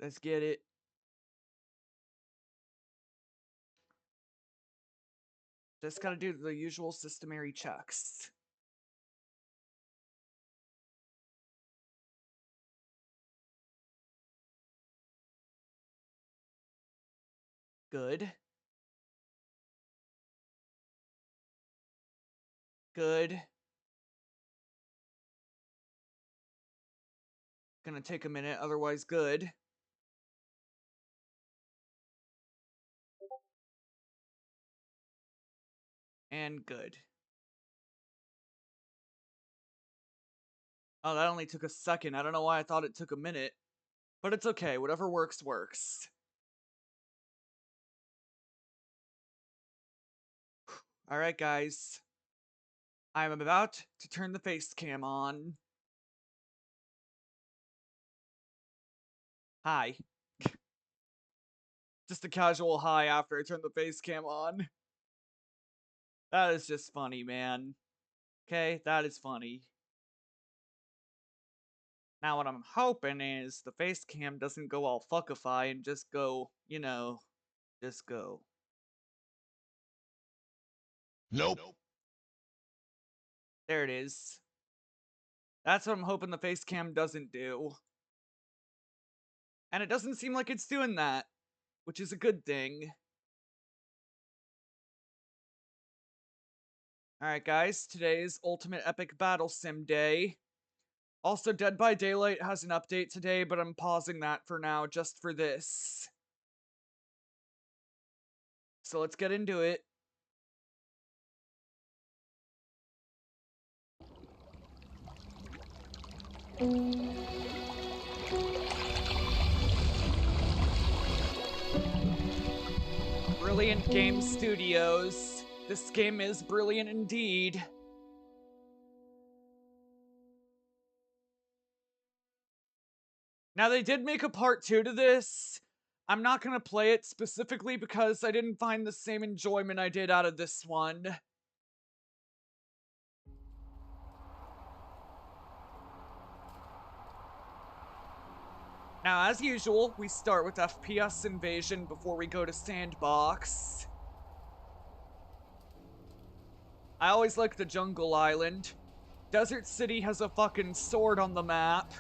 Let's get it. Just gotta do the usual systemary checks. Good. Good. Gonna take a minute, otherwise good. And good. Oh, that only took a second. I don't know why I thought it took a minute. But it's okay, whatever works, works. Alright, guys. I'm about to turn the face cam on. Hi. Just a casual hi after I turn the face cam on. That is just funny, man. Okay, that is funny. Now what I'm hoping is the face cam doesn't go all fuckify and just go, you know, just go. Nope. There it is. That's what I'm hoping the face cam doesn't do. And it doesn't seem like it's doing that, which is a good thing. Alright guys, today's Ultimate Epic Battle Sim Day. Also, Dead by Daylight has an update today, but I'm pausing that for now just for this. So let's get into it. Brilliant Game Studios. This game is brilliant indeed. Now, they did make a part 2 to this. I'm not gonna play it specifically because I didn't find the same enjoyment I did out of this one. Now, as usual, we start with FPS Invasion before we go to Sandbox. I always like the Jungle Island. Desert City has a fucking sword on the map.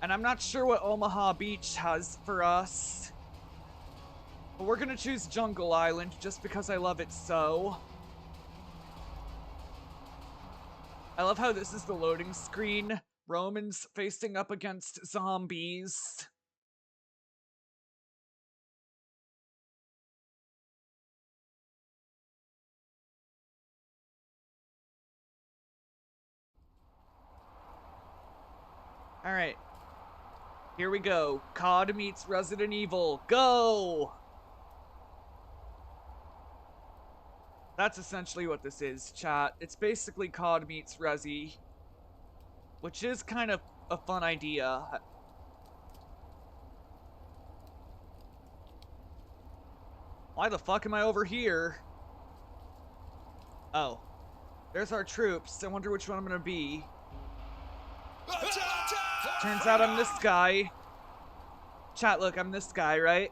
And I'm not sure what Omaha Beach has for us. But we're gonna choose Jungle Island just because I love it so. I love how this is the loading screen. Romans facing up against zombies. Alright. Here we go. COD meets Resident Evil. Go! That's essentially what this is, chat. It's basically COD meets Resi. Which is kind of a fun idea. Why the fuck am I over here? Oh. There's our troops. I wonder which one I'm gonna be. Turns out I'm this guy. Chat, look, I'm this guy, right?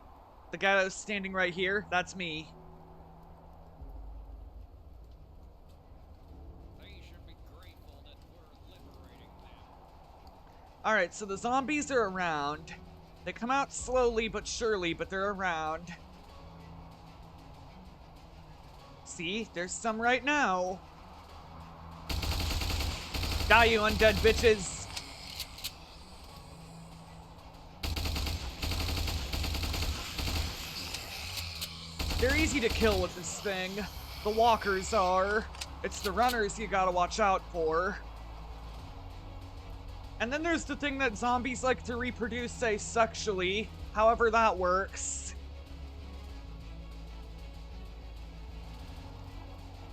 The guy that was standing right here, that's me. Alright, so the zombies are around. They come out slowly but surely, but they're around. See? There's some right now. Die, you undead bitches! They're easy to kill with this thing. The walkers are. It's the runners you gotta watch out for. And then there's the thing that zombies like to reproduce asexually, however that works.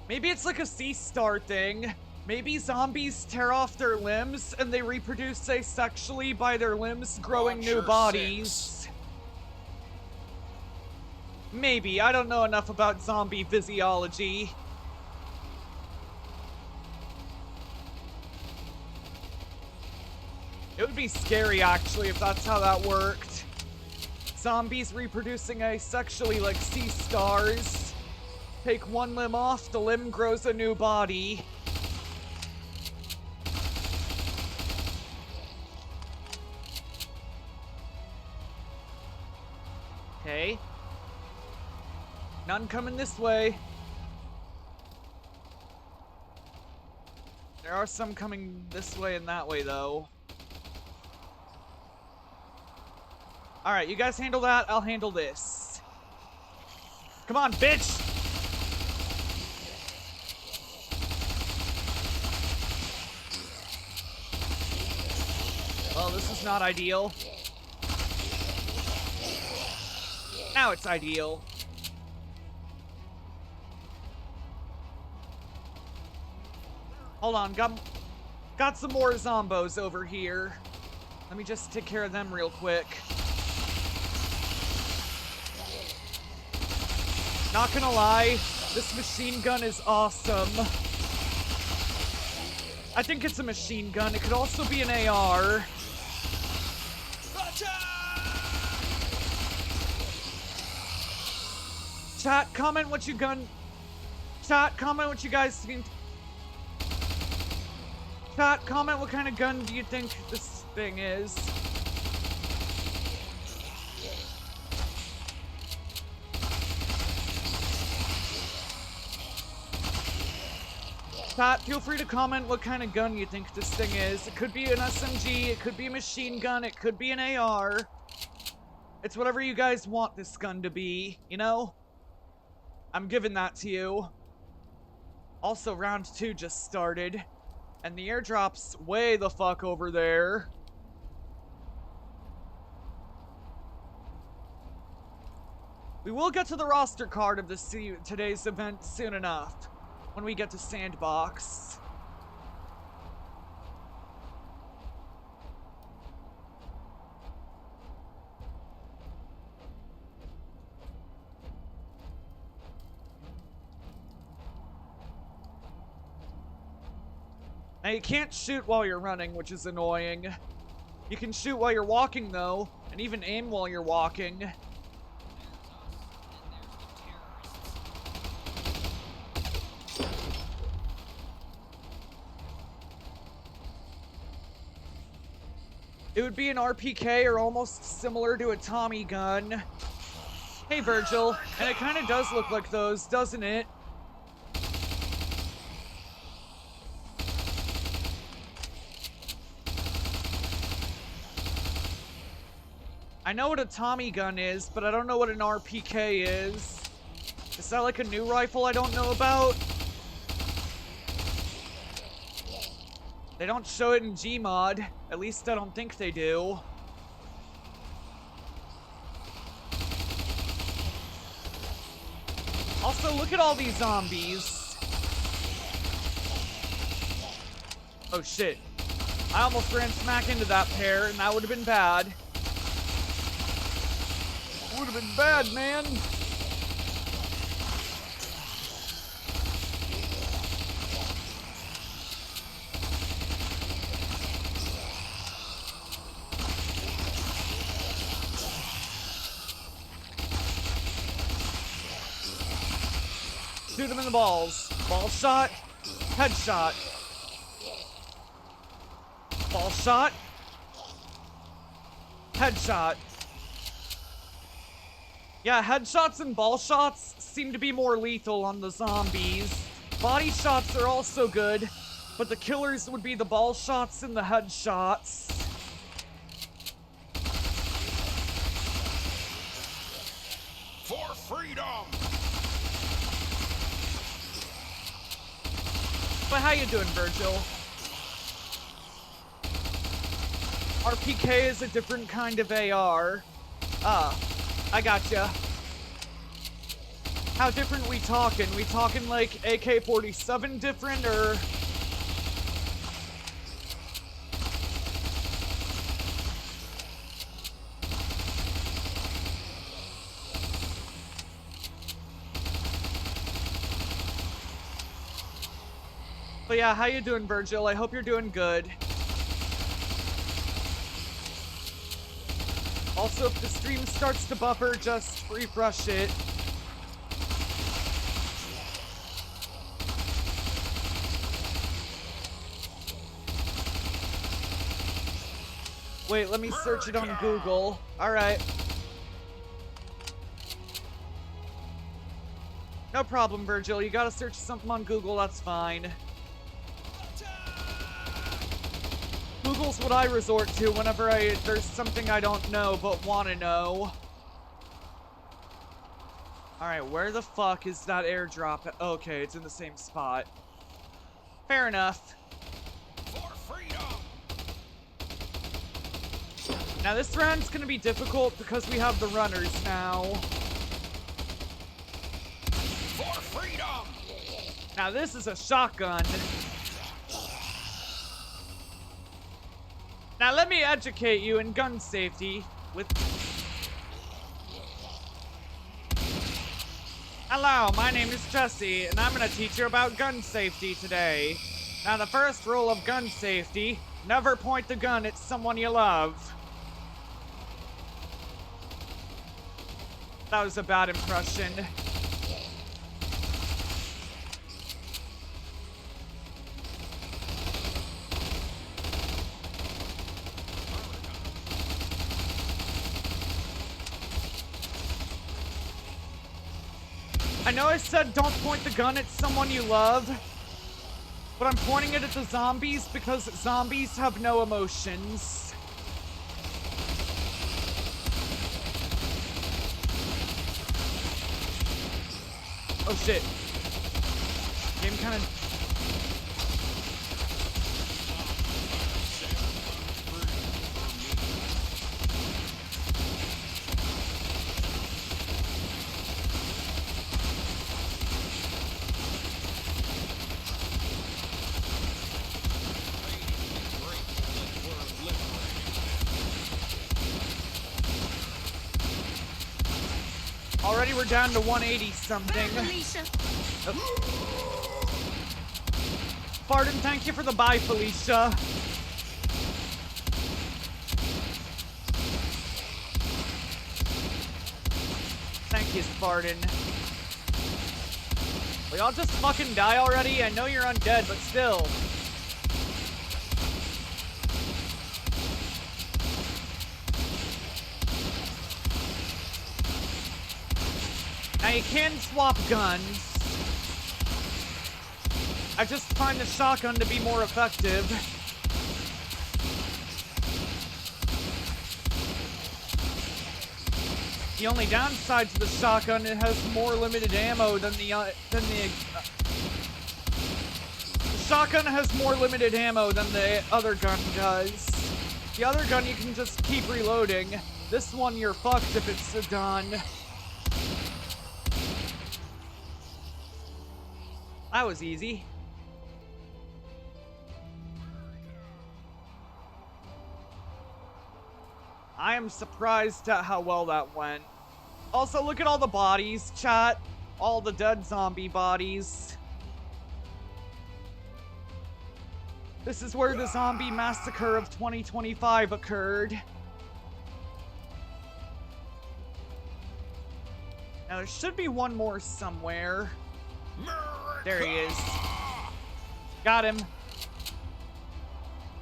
Maybe it's like a C-Star thing. Maybe zombies tear off their limbs and they reproduce asexually by their limbs growing new bodies. 6. Maybe, I don't know enough about zombie physiology. It would be scary, actually, if that's how that worked. Zombies reproducing asexually like sea stars. Take one limb off, the limb grows a new body. Okay. None coming this way. There are some coming this way and that way, though. Alright, you guys handle that, I'll handle this. Come on, bitch! Well, this is not ideal. Now it's ideal. Hold on, got some more zombos over here. Let me just take care of them real quick. Not gonna lie, this machine gun is awesome. I think it's a machine gun. It could also be an AR. Chat, comment what you guys think. Chat, comment what kind of gun do you think this thing is. Chat, feel free to comment what kind of gun you think this thing is. It could be an SMG, it could be a machine gun, it could be an AR. It's whatever you guys want this gun to be, you know? I'm giving that to you. Also, round 2 just started. And the airdrop's way the fuck over there. We will get to the roster card of today's event soon enough. When we get to Sandbox. Now, you can't shoot while you're running, which is annoying. You can shoot while you're walking, though, and even aim while you're walking. It would be an RPK or almost similar to a Tommy gun. Hey, Virgil. And it kind of does look like those, doesn't it? I know what a Tommy gun is, but I don't know what an RPK is. Is that like a new rifle I don't know about? They don't show it in Gmod. At least I don't think they do. Also, look at all these zombies. Oh shit. I almost ran smack into that pair, and that would have been bad. Would have been bad, man. Shoot him in the balls. Ball shot. Headshot. Ball shot. Headshot. Yeah, headshots and ball shots seem to be more lethal on the zombies. Body shots are also good, but the killers would be the ball shots and the headshots. For freedom! But how you doing, Virgil? RPK is a different kind of AR. Ah, I gotcha. How different we talking? We talking like AK-47 different, or? But yeah, how you doing, Virgil? I hope you're doing good. Also, if the stream starts to buffer, just refresh it. Wait, let me search it on Google. Alright. No problem, Virgil. You gotta search something on Google, that's fine. Google's what I resort to whenever there's something I don't know but want to know. Alright, where the fuck is that airdrop? Okay, it's in the same spot. Fair enough. For freedom! Now this round's gonna be difficult because we have the runners now. For freedom! Now this is a shotgun. Now let me educate you in gun safety with... Hello, my name is Jesse, and I'm gonna teach you about gun safety today. Now the first rule of gun safety, never point the gun at someone you love. That was a bad impression. I know I said don't point the gun at someone you love, but I'm pointing it at the zombies because zombies have no emotions. Oh shit. Game kind of... Already we're down to 180 something. Spartan, thank you for the bye, Felicia. Thank you, Spartan. Will y'all just fucking die already? I know you're undead, but still. Now you can swap guns. I just find the shotgun to be more effective. The only downside to the shotgun, it has more limited ammo than the shotgun has more limited ammo than the other gun does. The other gun you can just keep reloading. This one you're fucked if it's done. That was easy. I am surprised at how well that went. Also, look at all the bodies, chat. All the dead zombie bodies. This is where the zombie massacre of 2025 occurred. Now, there should be one more somewhere. There he is. Got him.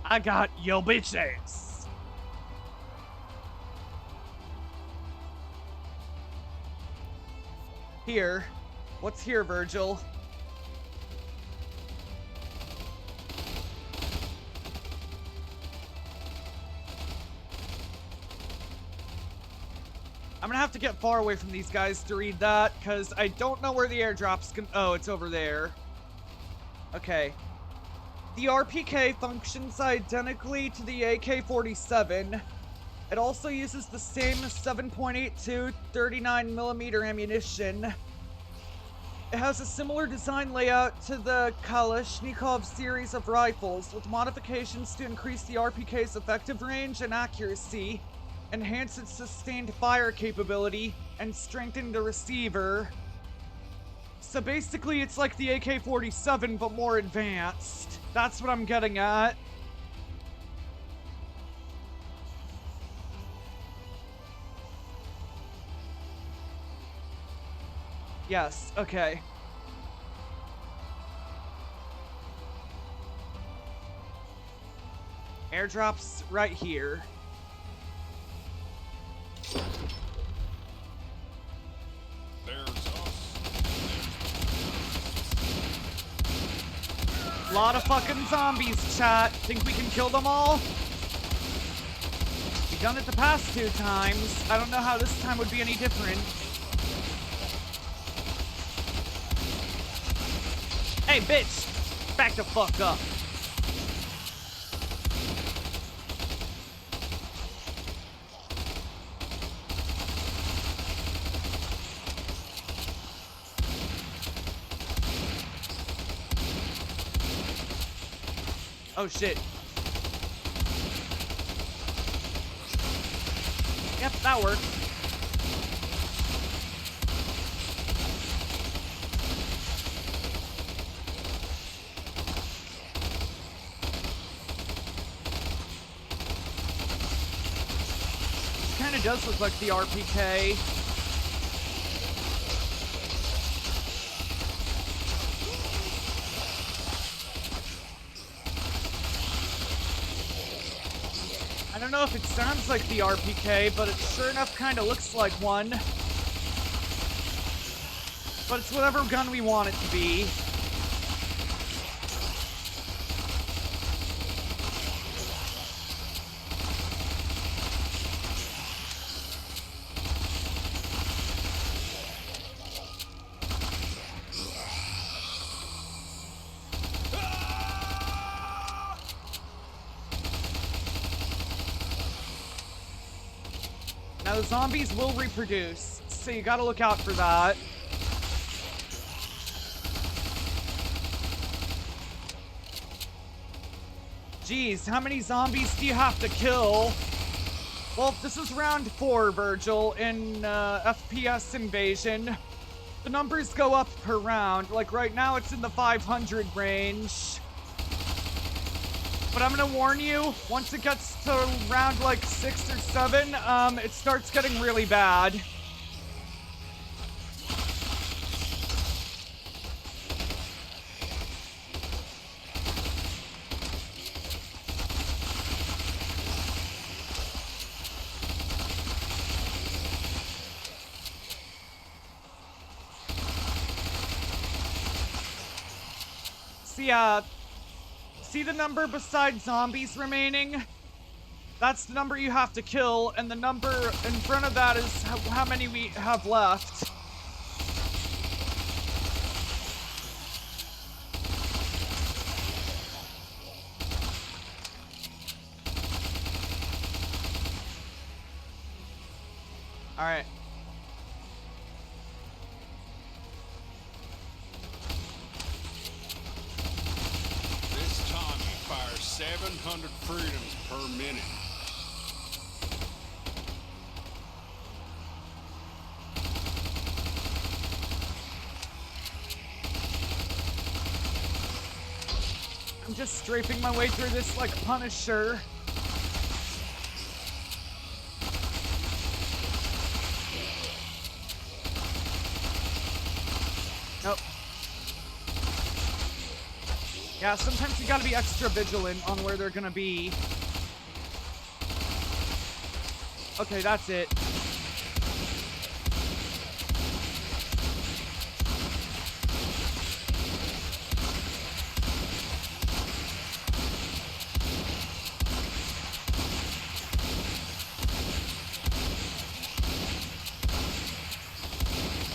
I got yo bitch ass. Here. What's here, Virgil? I'm gonna have to get far away from these guys to read that, because I don't know where the airdrop's gonna... Oh, it's over there. Okay. The RPK functions identically to the AK-47. It also uses the same 7.82 39mm ammunition. It has a similar design layout to the Kalashnikov series of rifles, with modifications to increase the RPK's effective range and accuracy, enhance its sustained fire capability, and strengthen the receiver. So basically it's like the AK-47 but more advanced. That's what I'm getting at. Yes, okay. Airdrop's right here. There's us. Lot of fucking zombies, chat. Think we can kill them all? We've done it the past 2 times. I don't know how this time would be any different. Hey, bitch! Back the fuck up. Oh shit. Yep, that worked. Kinda does look like the RPK. I don't know if it sounds like the RPK, but it sure enough kind of looks like one. But it's whatever gun we want it to be. Now the zombies will reproduce, so you gotta look out for that. Jeez, how many zombies do you have to kill? Well, this is round 4, Virgil, in FPS Invasion. The numbers go up per round. Like right now it's in the 500 range. But I'm gonna warn you, once it gets to round like 6 or 7, it starts getting really bad. See the number beside zombies remaining? That's the number you have to kill, and the number in front of that is how many we have left. Alright. This time you fire 700 freedoms per minute. I'm just strafing my way through this like Punisher. Nope. Yeah, sometimes you gotta be extra vigilant on where they're gonna be. Okay, that's it.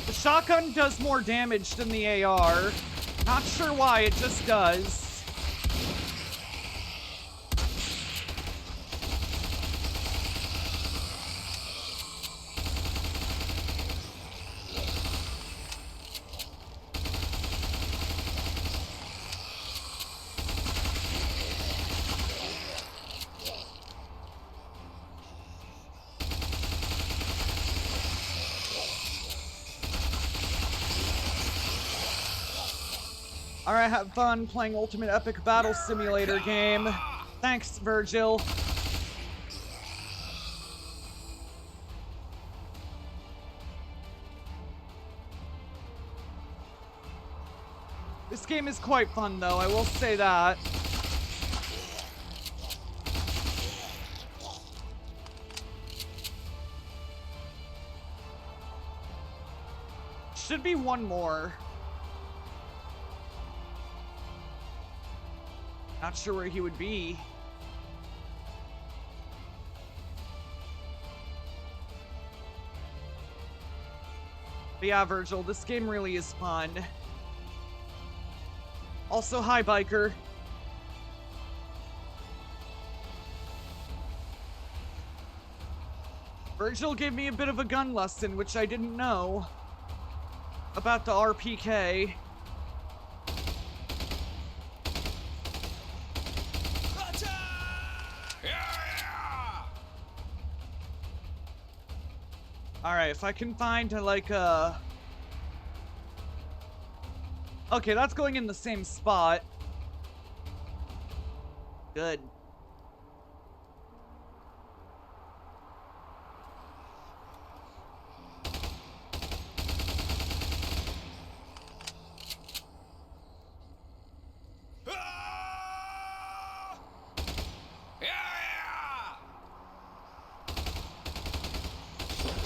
The shotgun does more damage than the AR. Not sure why, it just does. Alright, have fun playing Ultimate Epic Battle Simulator game. Thanks, Virgil. This game is quite fun, though, I will say that. Should be one more. Not sure where he would be. But yeah, Virgil, this game really is fun. Also, hi, Biker. Virgil gave me a bit of a gun lesson, which I didn't know about the RPK. Alright, if I can find, like, okay, that's going in the same spot. Good.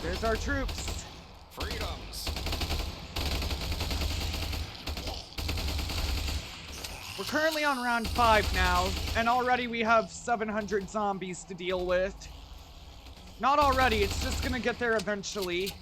There's our troops. Freedoms. We're currently on round 5 now, and already we have 700 zombies to deal with. Not already, it's just gonna get there eventually.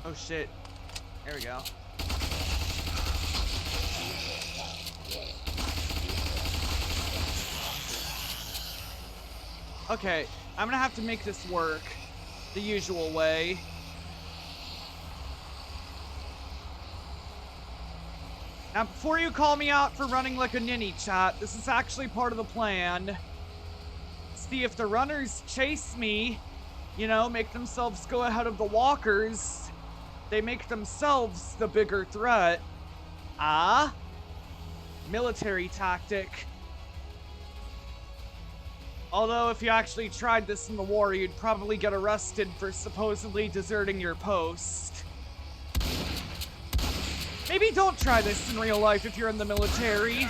Oh shit. There we go. Okay, I'm gonna have to make this work the usual way. Now, before you call me out for running like a ninny, chat, this is actually part of the plan. See, if the runners chase me, you know, make themselves go ahead of the walkers, they make themselves the bigger threat. Ah? Military tactic. Although, if you actually tried this in the war, you'd probably get arrested for supposedly deserting your post. Maybe don't try this in real life if you're in the military.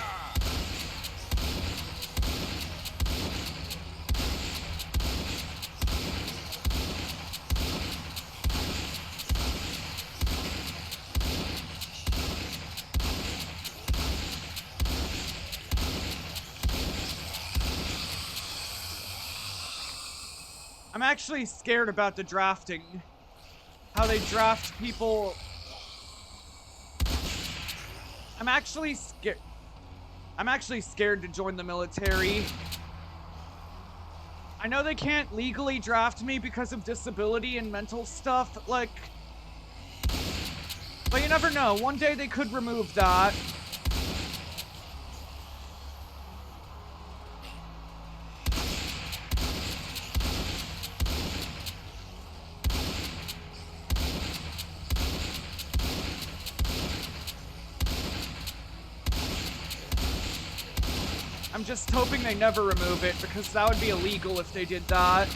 I'm actually scared about the drafting. How they draft people. I'm actually scared to join the military. I know they can't legally draft me because of disability and mental stuff, like, but you never know. One day they could remove that. I'm just hoping they never remove it, because that would be illegal if they did that.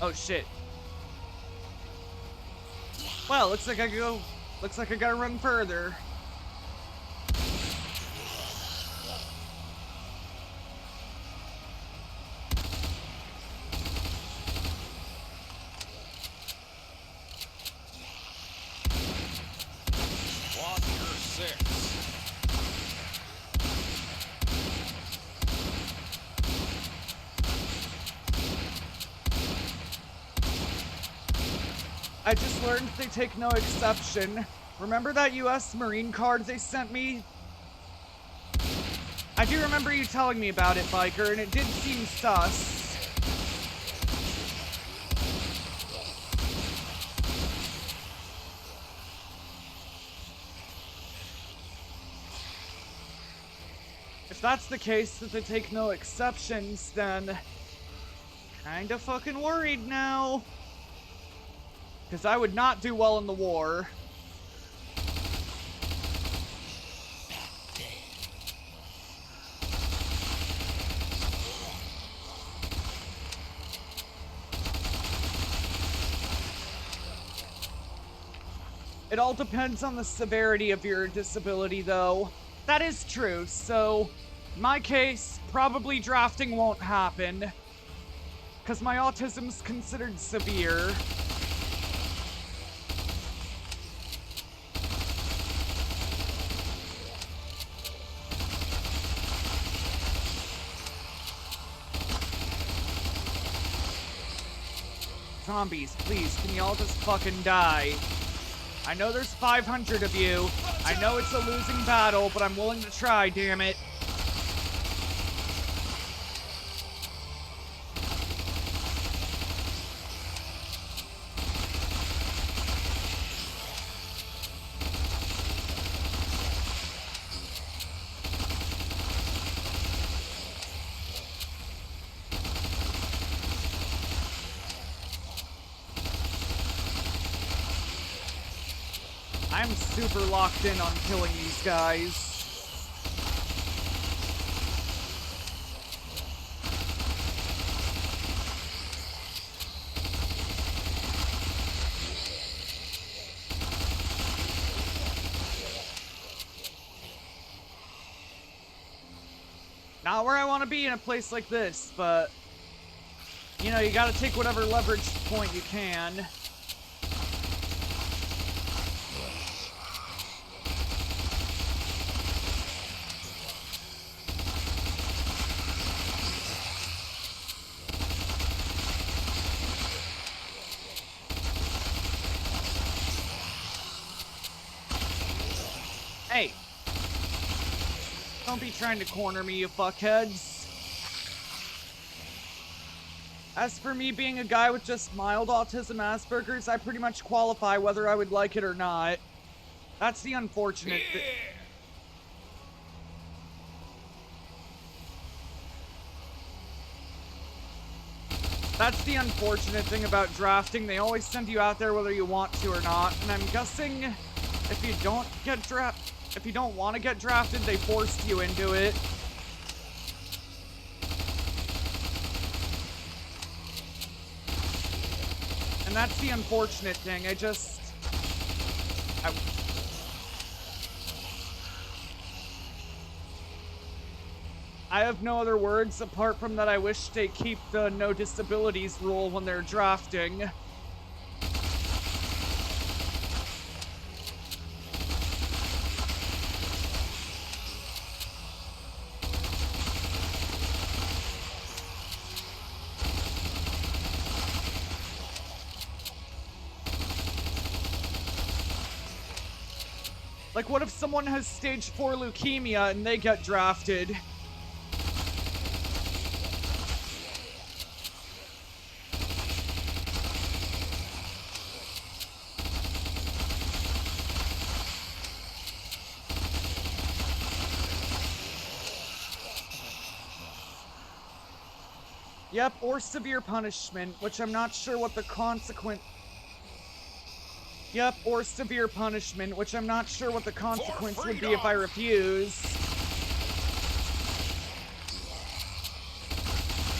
Oh shit. Well, looks like I gotta run further. Watcher 6. I just learned they take no exception. Remember that US Marine card they sent me? I do remember you telling me about it, Biker, and it did seem sus. If that's the case, that they take no exceptions, then Kinda fucking worried now. Because I would not do well in the war. It all depends on the severity of your disability, though. That is true, so in my case, probably drafting won't happen. Because my autism's considered severe. Zombies, please, can y'all just fucking die? I know there's 500 of you. I know it's a losing battle, but I'm willing to try, damn it. I'm super locked in on killing these guys. Not where I want to be in a place like this, but you know, you gotta take whatever leverage point you can. Hey! Don't be trying to corner me, you fuckheads. As for me being a guy with just mild autism Asperger's, I pretty much qualify whether I would like it or not. That's the unfortunate thing. That's the unfortunate thing about drafting. They always send you out there whether you want to or not. And I'm guessing if you don't want to get drafted, they forced you into it. And that's the unfortunate thing. I have no other words apart from that I wish they keep the no disabilities rule when they're drafting. Like, what if someone has stage 4 leukemia and they get drafted? Yep, or severe punishment, which I'm not sure what the consequence... Yep, or severe punishment, which I'm not sure what the consequence would be if I refuse.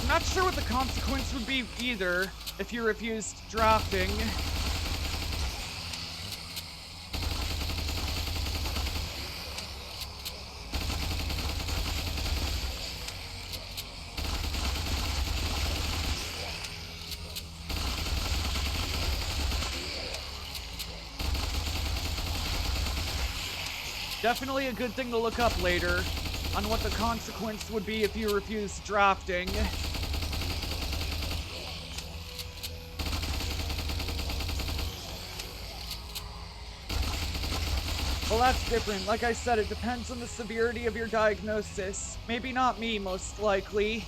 I'm not sure what the consequence would be either if you refused drafting. Definitely a good thing to look up later on what the consequence would be if you refused drafting. Well, that's different. Like I said, it depends on the severity of your diagnosis. Maybe not me, most likely.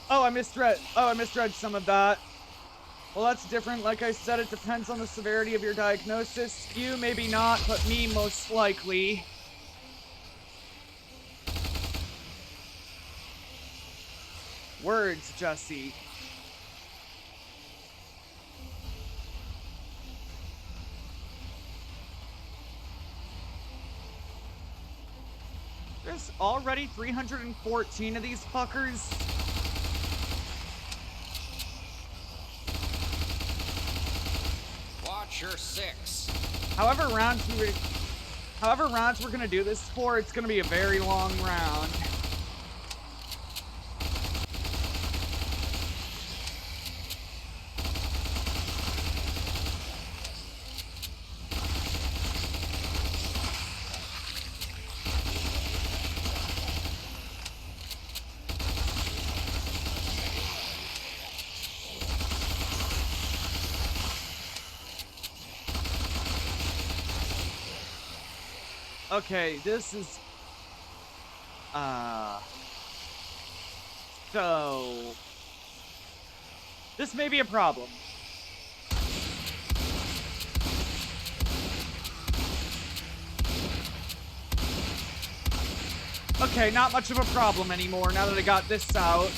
Oh, I misread some of that. Well, that's different. Like I said, it depends on the severity of your diagnosis. You, maybe not, but me, most likely. Words, Jesse. There's already 314 of these fuckers. Watch your six. However rounds we're gonna do this for, it's gonna be a very long round. Okay, this is so this may be a problem. Okay, not much of a problem anymore now that I got this out.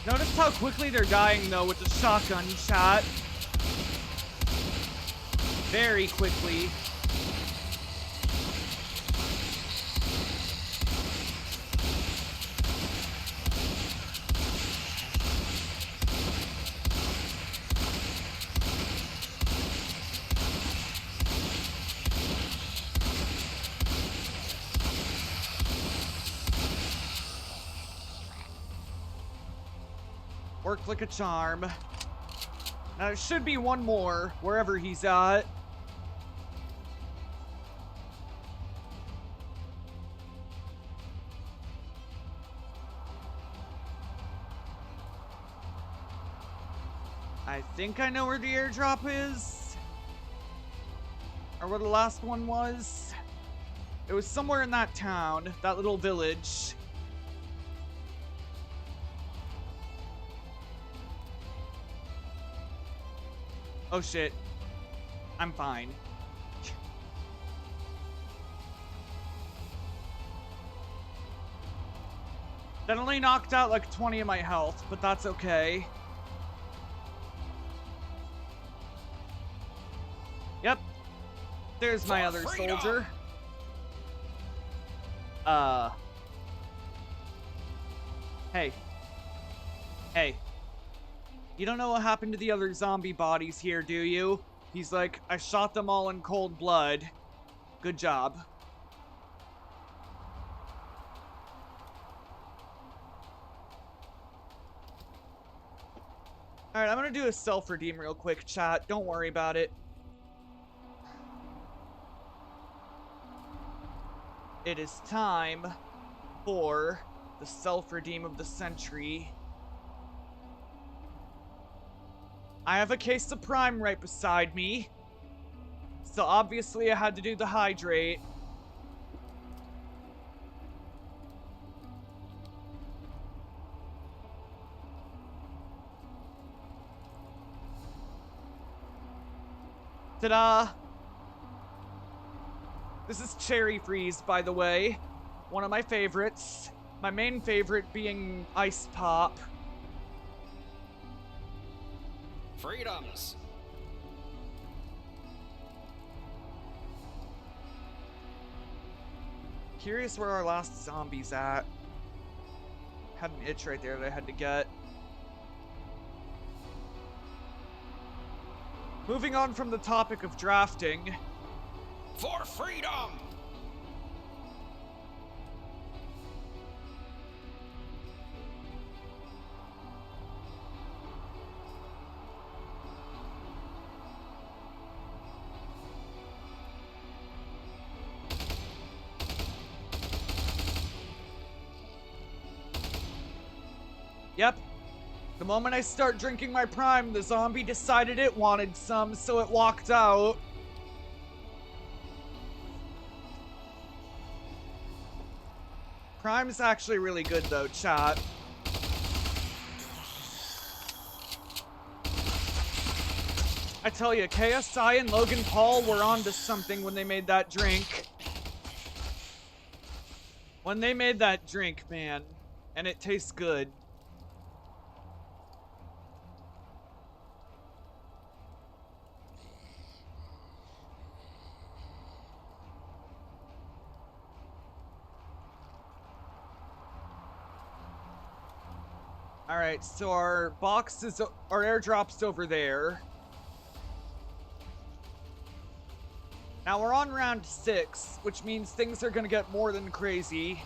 Notice how quickly they're dying, though, with the shotgun shot. Very quickly. Worked like a charm. Now, there should be one more, wherever he's at. I think I know where the airdrop is. Or where the last one was. It was somewhere in that town, that little village. Oh shit. I'm fine. That only knocked out like 20 of my health, but that's okay. Yep. There's my other soldier. Hey. Hey. You don't know what happened to the other zombie bodies here, do you? He's like, I shot them all in cold blood. Good job. Alright, I'm gonna do a self-redeem real quick, chat. Don't worry about it. It is time for the self-redeem of the century. I have a case of Prime right beside me. So obviously I had to do the hydrate. Ta-da! This is Cherry Freeze, by the way. One of my favorites. My main favorite being Ice Pop. Freedoms. Curious where our last zombie's at. Had an itch right there that I had to get. Moving on from the topic of drafting. For freedom! Yep. The moment I start drinking my Prime, the zombie decided it wanted some, so it walked out. Prime's actually really good though, chat. I tell you, KSI and Logan Paul were onto something when they made that drink. When they made that drink, man. And it tastes good. Alright, so our box is, our airdrop's over there. Now we're on round 6, which means things are gonna get more than crazy.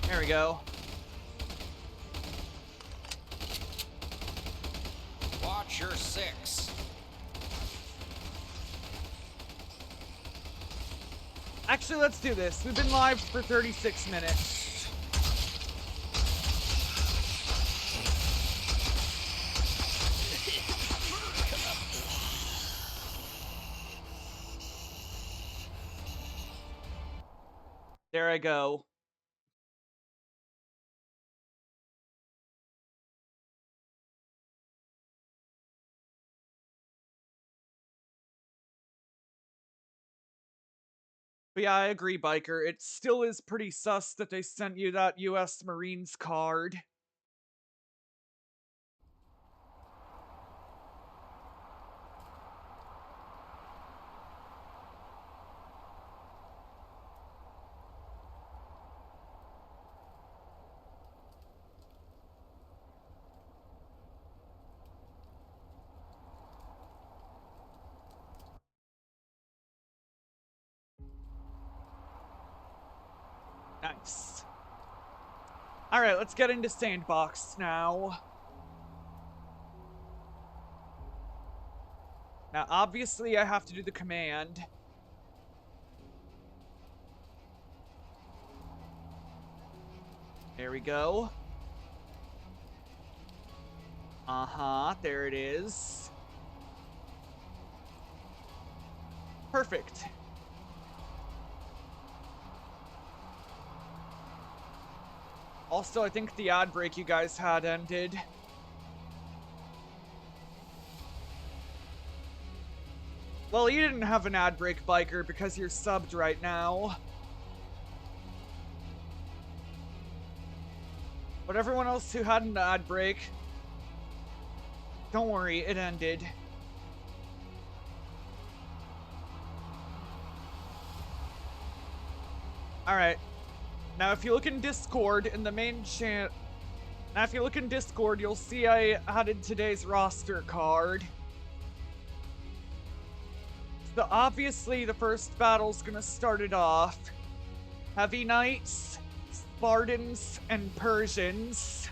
There we go. Watch your 6. Actually, let's do this. We've been live for 36 minutes. There I go. But yeah, I agree, Biker. It still is pretty sus that they sent you that US Marines card. Nice. Alright, let's get into Sandbox now. Now, obviously, I have to do the command. There we go. Uh-huh, there it is. Perfect. Also, I think the ad break you guys had ended. Well, you didn't have an ad break, Biker, because you're subbed right now. But everyone else who had an ad break, don't worry, it ended. Alright. Now, if you look in Discord, in the main channel... Now, if you look in Discord, you'll see I added today's roster card. So, obviously, the first battle's gonna start it off. Heavy Knights, Spartans, and Persians.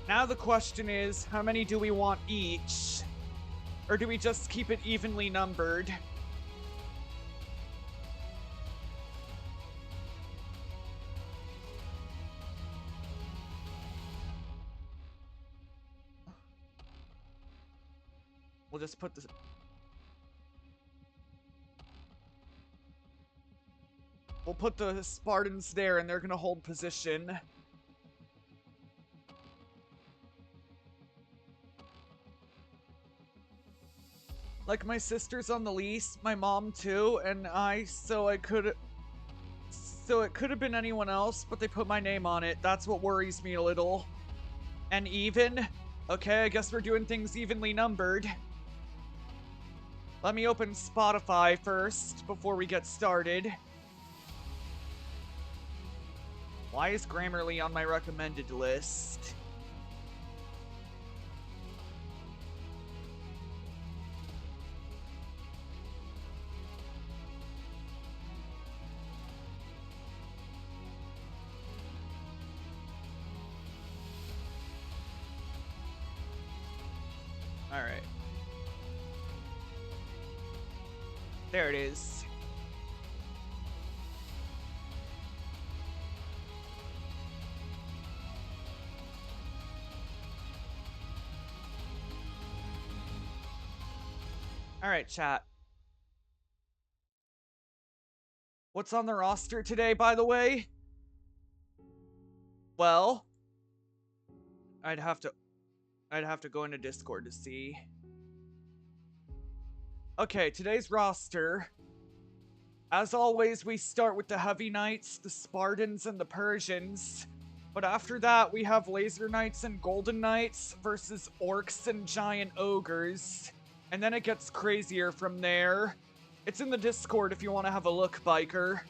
Now the question is, how many do we want each? Or do we just keep it evenly numbered? We'll just put this... We'll put the Spartans there and they're gonna hold position. Like, my sister's on the lease, my mom too, and so it could have been anyone else, but they put my name on it. That's what worries me a little. And even? Okay, I guess we're doing things evenly numbered. Let me open Spotify first, before we get started. Why is Grammarly on my recommended list? Alright. There it is. All right, chat. What's on the roster today, by the way? Well, I'd have to go into Discord to see. Okay, today's roster. As always, we start with the Heavy Knights, the Spartans, and the Persians. But after that, we have Laser Knights and Golden Knights versus Orcs and Giant Ogres. And then it gets crazier from there. It's in the Discord if you want to have a look, Biker.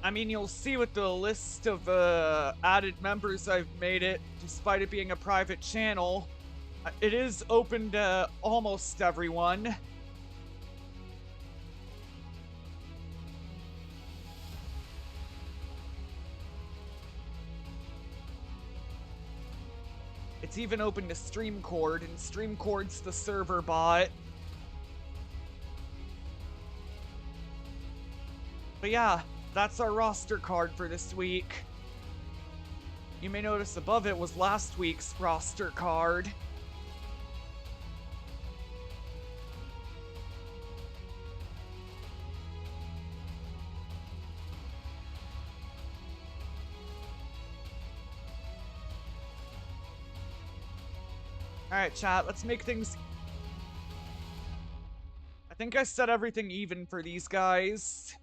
I mean, you'll see with the list of added members I've made it, despite it being a private channel, it is open to almost everyone. It's even open to StreamCord, and StreamCord's the server bot. But yeah, that's our roster card for this week. You may notice above it was last week's roster card. Alright, chat, let's make things... I think I set everything even for these guys.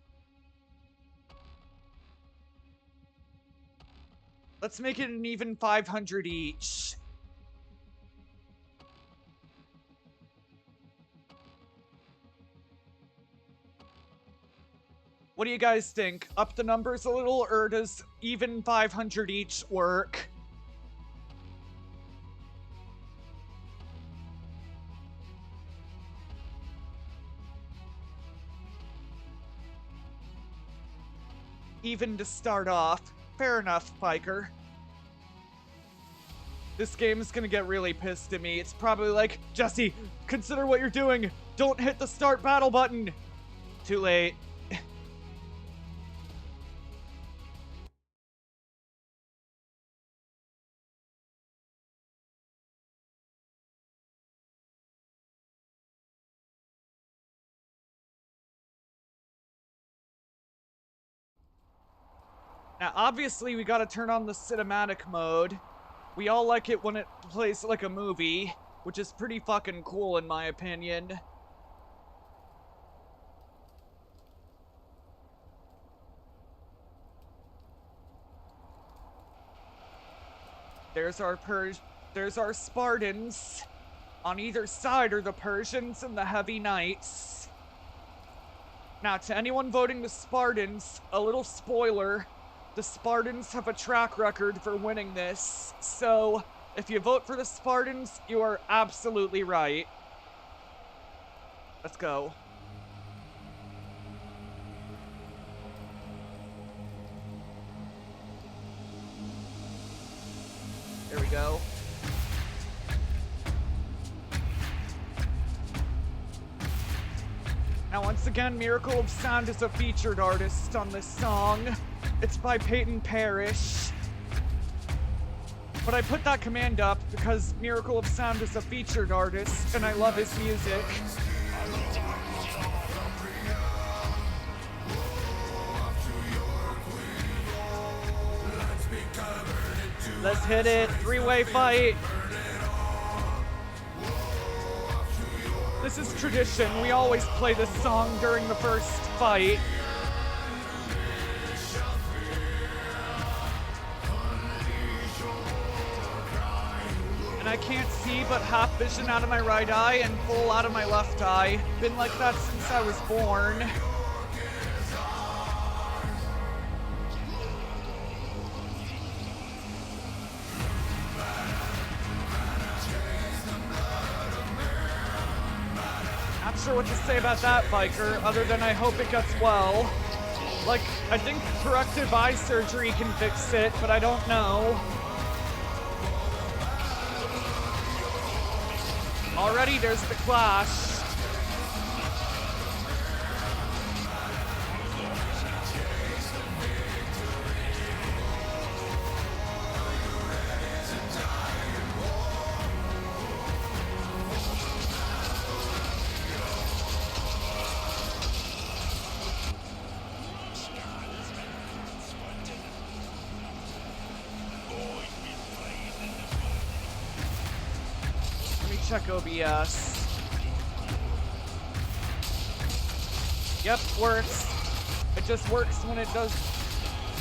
Let's make it an even 500 each. What do you guys think? Up the numbers a little, or does even 500 each work? Even to start off. Fair enough, Biker. This game is gonna get really pissed at me. It's probably like, Jesse, consider what you're doing. Don't hit the start battle button. Too late. Now, obviously, we gotta turn on the cinematic mode. We all like it when it plays like a movie, which is pretty fucking cool in my opinion. There's our Spartans. On either side are the Persians and the Heavy Knights. Now, to anyone voting the Spartans, a little spoiler. The Spartans have a track record for winning this, so if you vote for the Spartans, you are absolutely right. Let's go. There we go. Now, once again, Miracle of Sound is a featured artist on this song. It's by Peyton Parrish. But I put that command up because Miracle of Sound is a featured artist, and I love his music. Let's hit it. Three-way fight. This is tradition. We always play this song during the first fight. And I can't see but half vision out of my right eye and full out of my left eye. Been like that since I was born. sure what to say about that, Biker, other than I hope it gets well. Like, I think corrective eye surgery can fix it, but I don't know. Already there's the clash. Check OBS. Yep, works. It just works when it does.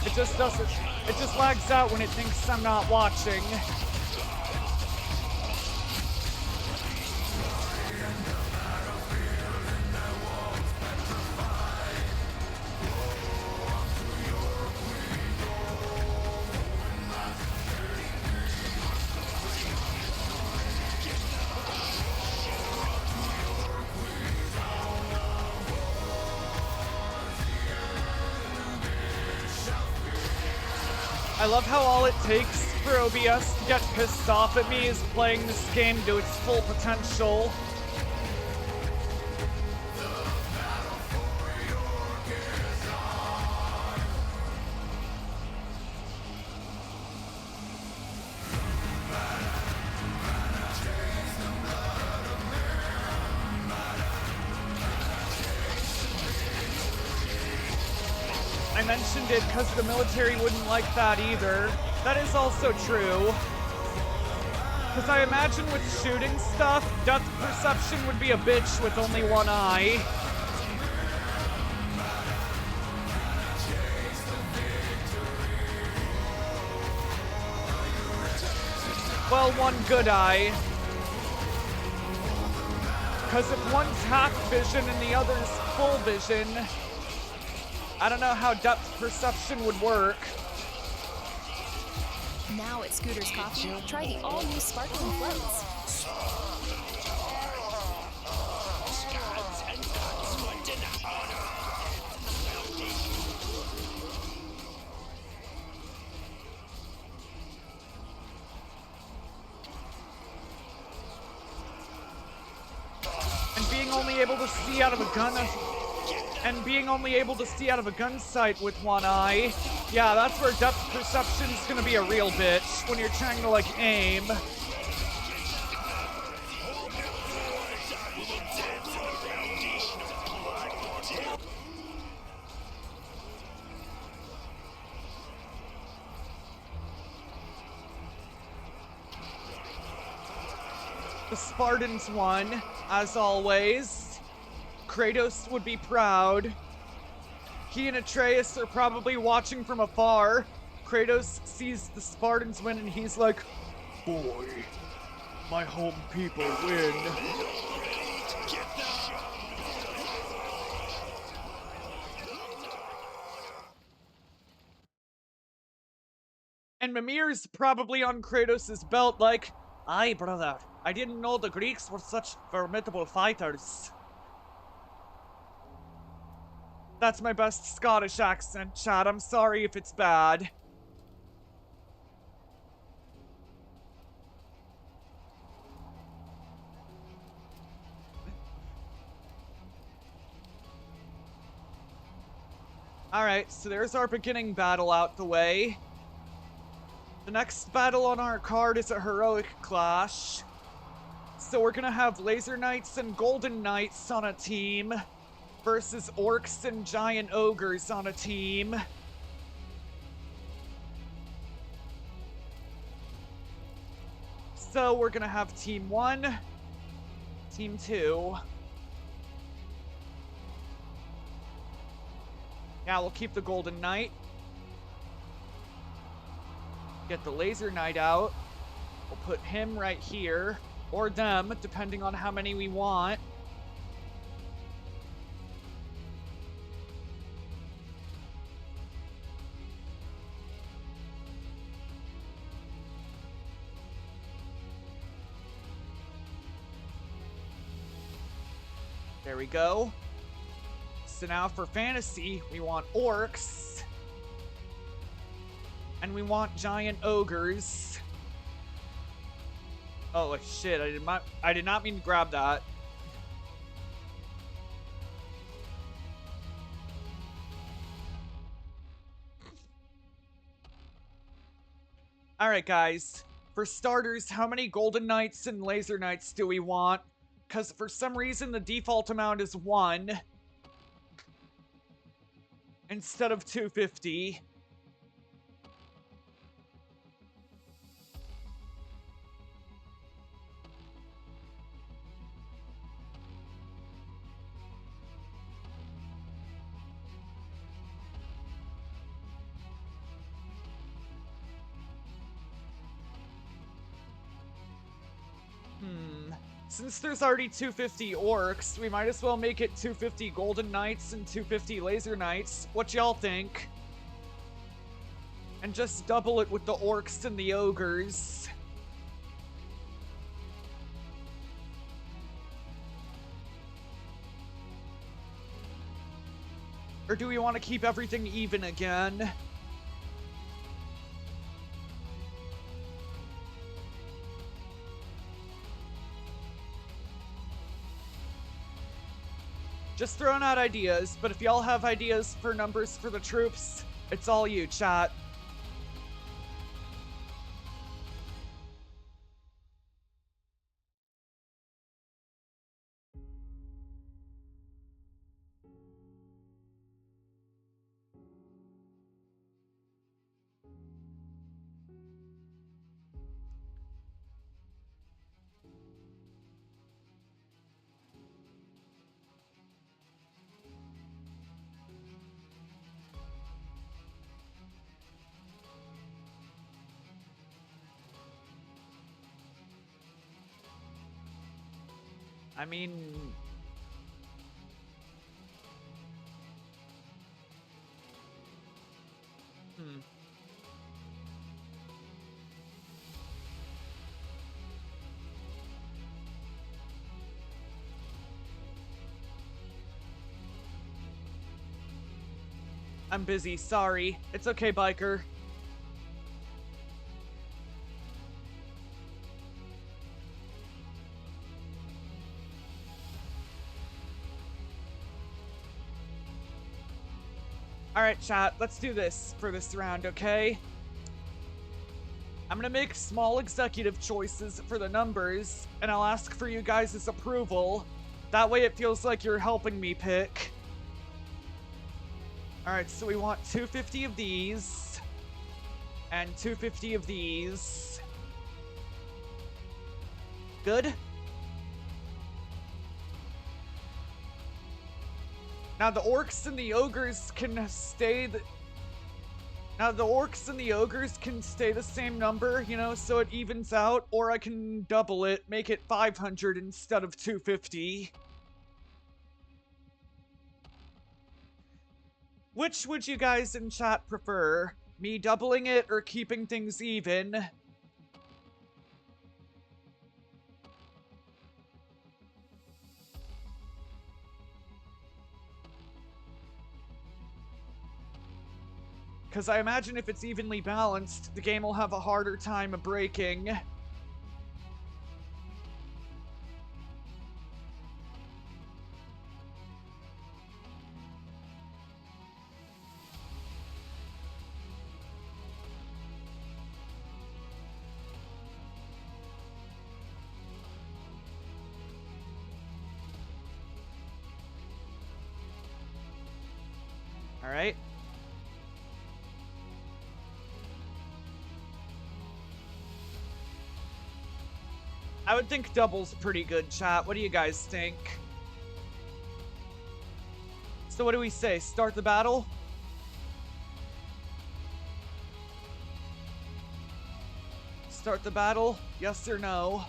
It just doesn't. It just lags out when it thinks I'm not watching. I love how all it takes for OBS to get pissed off at me is playing this game to its full potential. I mentioned it because the military wouldn't like that either. That is also true. Because I imagine with shooting stuff, depth perception would be a bitch with only one eye. Well, one good eye. Because if one's half vision and the other's full vision, I don't know how depth perception would work. Now at Scooter's Coffee, try the all-new sparkling floats. And being only able to see out of a gun sight with one eye. Yeah, that's where depth perception's gonna be a real bitch when you're trying to, like, aim. The Spartans won, as always. Kratos would be proud. He and Atreus are probably watching from afar. Kratos sees the Spartans win and he's like, boy, my home people win. And Mimir's probably on Kratos' belt like, aye, brother, I didn't know the Greeks were such formidable fighters. That's my best Scottish accent, Chad. I'm sorry if it's bad. Alright, so there's our beginning battle out the way. The next battle on our card is a heroic clash. So we're gonna have Laser Knights and Golden Knights on a team versus Orcs and Giant Ogres on a team. So we're gonna have Team 1, Team 2. Yeah, we'll keep the Golden Knight. Get the Laser Knight out. We'll put him right here, or them, depending on how many we want. There we go. So now for fantasy, we want orcs. And we want giant ogres. Oh shit, I did not mean to grab that. Alright guys, for starters, how many golden knights and laser knights do we want? Because for some reason the default amount is 1 instead of 250. Since there's already 250 orcs, we might as well make it 250 golden knights and 250 laser knights. What y'all think? And just double it with the orcs and the ogres. Or do we want to keep everything even again? Just throwing out ideas, but if y'all have ideas for numbers for the troops, it's all you, chat. I mean... I'm busy, sorry. It's okay, biker. Alright, chat, let's do this for this round, okay? I'm gonna make small executive choices for the numbers, and I'll ask for you guys' approval. That way it feels like you're helping me pick. Alright, so we want 250 of these, and 250 of these. Good? Now the orcs and the ogres can stay the same number, you know, so it evens out, or I can double it, make it 500 instead of 250. Which would you guys in chat prefer? Me doubling it or keeping things even? Because I imagine if it's evenly balanced, the game will have a harder time breaking. All right. I would think double's pretty good, chat. What do you guys think? So what do we say? Start the battle? Start the battle? Yes or no?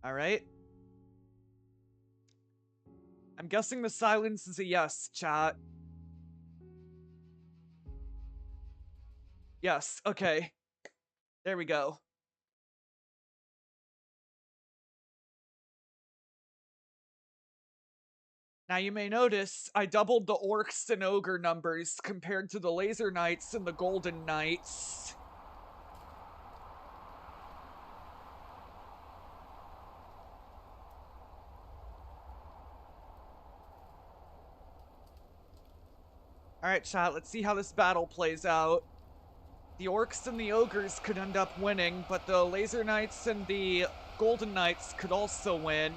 All right. I'm guessing the silence is a yes, chat. Yes, okay. There we go. Now you may notice I doubled the orcs and ogre numbers compared to the laser knights and the golden knights. Alright, chat, let's see how this battle plays out. The orcs and the ogres could end up winning, but the laser knights and the golden knights could also win.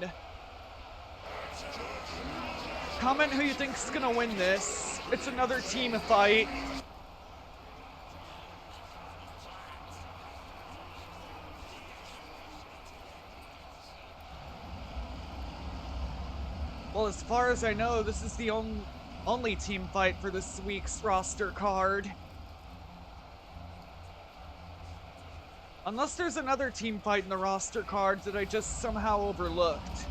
Comment who you think's gonna win this. It's another team fight. Well, as far as I know, this is the only team fight for this week's roster card. Unless there's another team fight in the roster card that I just somehow overlooked.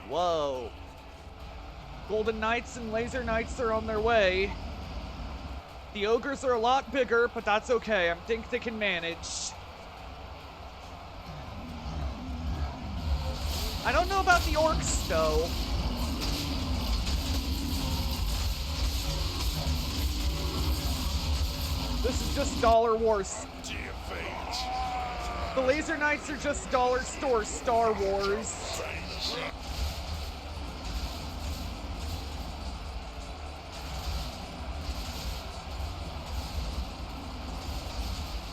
Whoa. Golden Knights and Laser Knights are on their way. The ogres are a lot bigger, but that's okay. I think they can manage. I don't know about the orcs, though. This is just Dollar Wars. The Laser Knights are just Dollar Store Star Wars.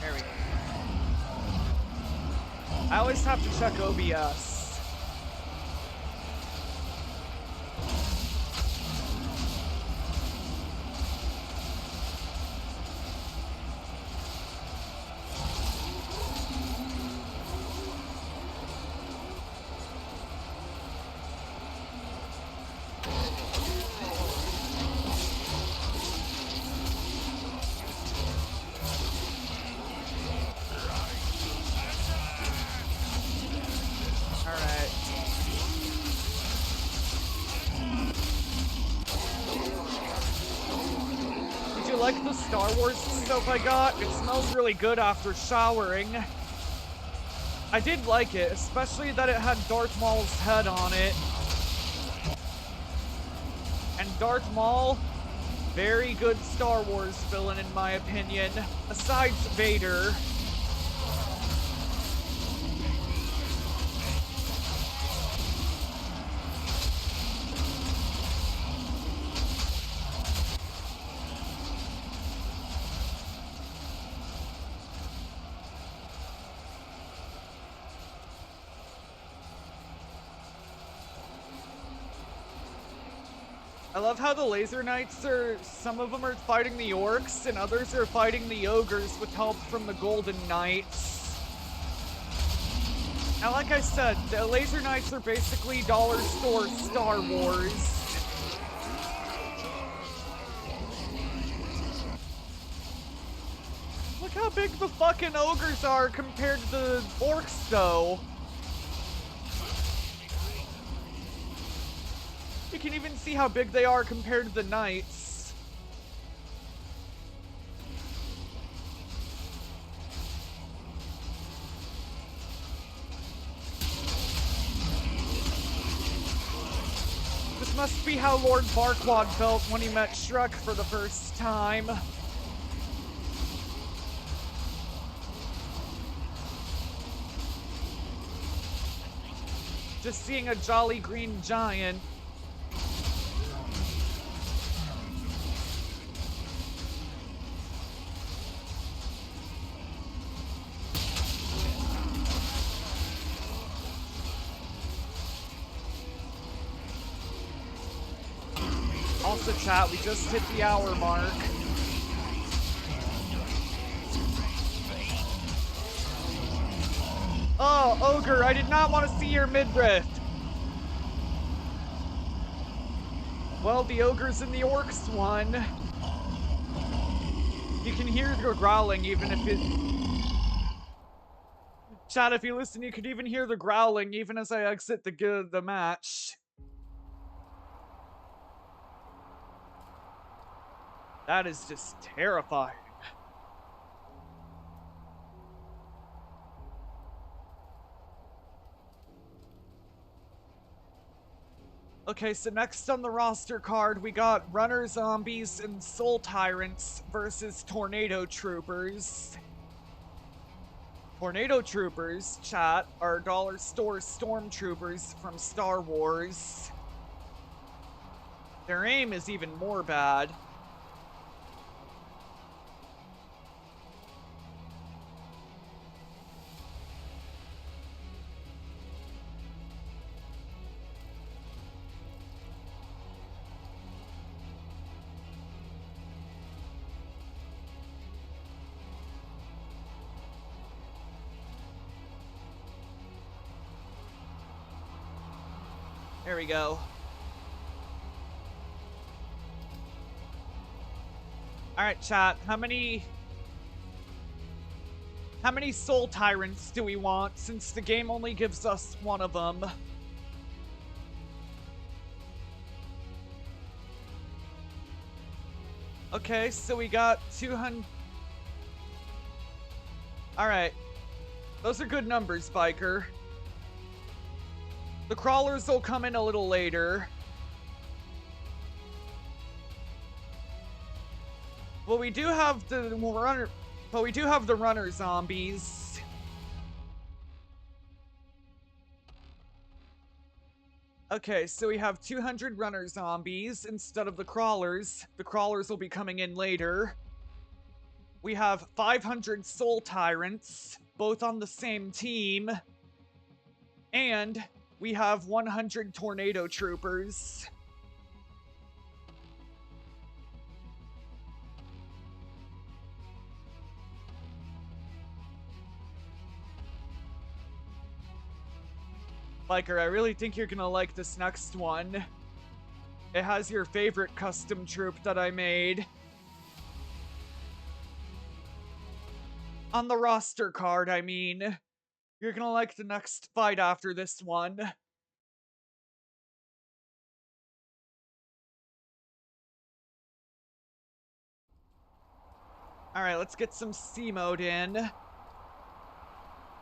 There we go. I always have to check OBS. Like the Star Wars soap I got? It smells really good after showering. I did like it, especially that it had Darth Maul's head on it. And Darth Maul, very good Star Wars villain in my opinion, besides Vader. I love how the Laser Knights are, some of them are fighting the orcs and others are fighting the ogres with help from the Golden Knights. Now, like I said, the Laser Knights are basically Dollar Store Star Wars. Look how big the fucking ogres are compared to the orcs, though. You can even see how big they are compared to the knights. This must be how Lord Farquaad felt when he met Shrek for the first time. Just seeing a jolly green giant. Also, chat, we just hit the hour mark. Oh, Ogre, I did not want to see your midriff. Well, the Ogres and the Orcs won. You can hear the growling even if it... Chat, if you listen, you could even hear the growling even as I exit the match. That is just terrifying. Okay, so next on the roster card, we got Runner Zombies and Soul Tyrants versus Tornado Troopers. Tornado Troopers, chat, are dollar store stormtroopers from Star Wars. Their aim is even more bad. There we go. Alright, chat, how many Soul Tyrants do we want, since the game only gives us one of them? Okay, so we got 200... Alright. Those are good numbers, Biker. The crawlers will come in a little later. Well, we do have the runner zombies. Okay, so we have 200 runner zombies instead of the crawlers. The crawlers will be coming in later. We have 500 soul tyrants, both on the same team. And we have 100 tornado troopers. Biker, I really think you're gonna like this next one. It has your favorite custom troop that I made. On the roster card, I mean. You're gonna like the next fight after this one. Alright, let's get some C mode in.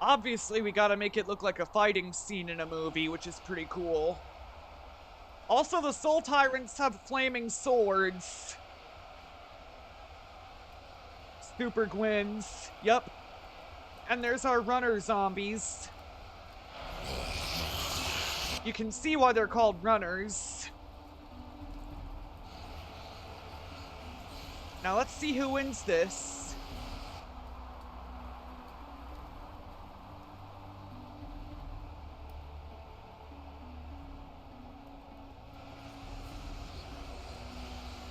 Obviously, we gotta make it look like a fighting scene in a movie, which is pretty cool. Also, the Soul Tyrants have flaming swords. Super Gwins. Yep. And there's our runner zombies. You can see why they're called runners. Now let's see who wins this.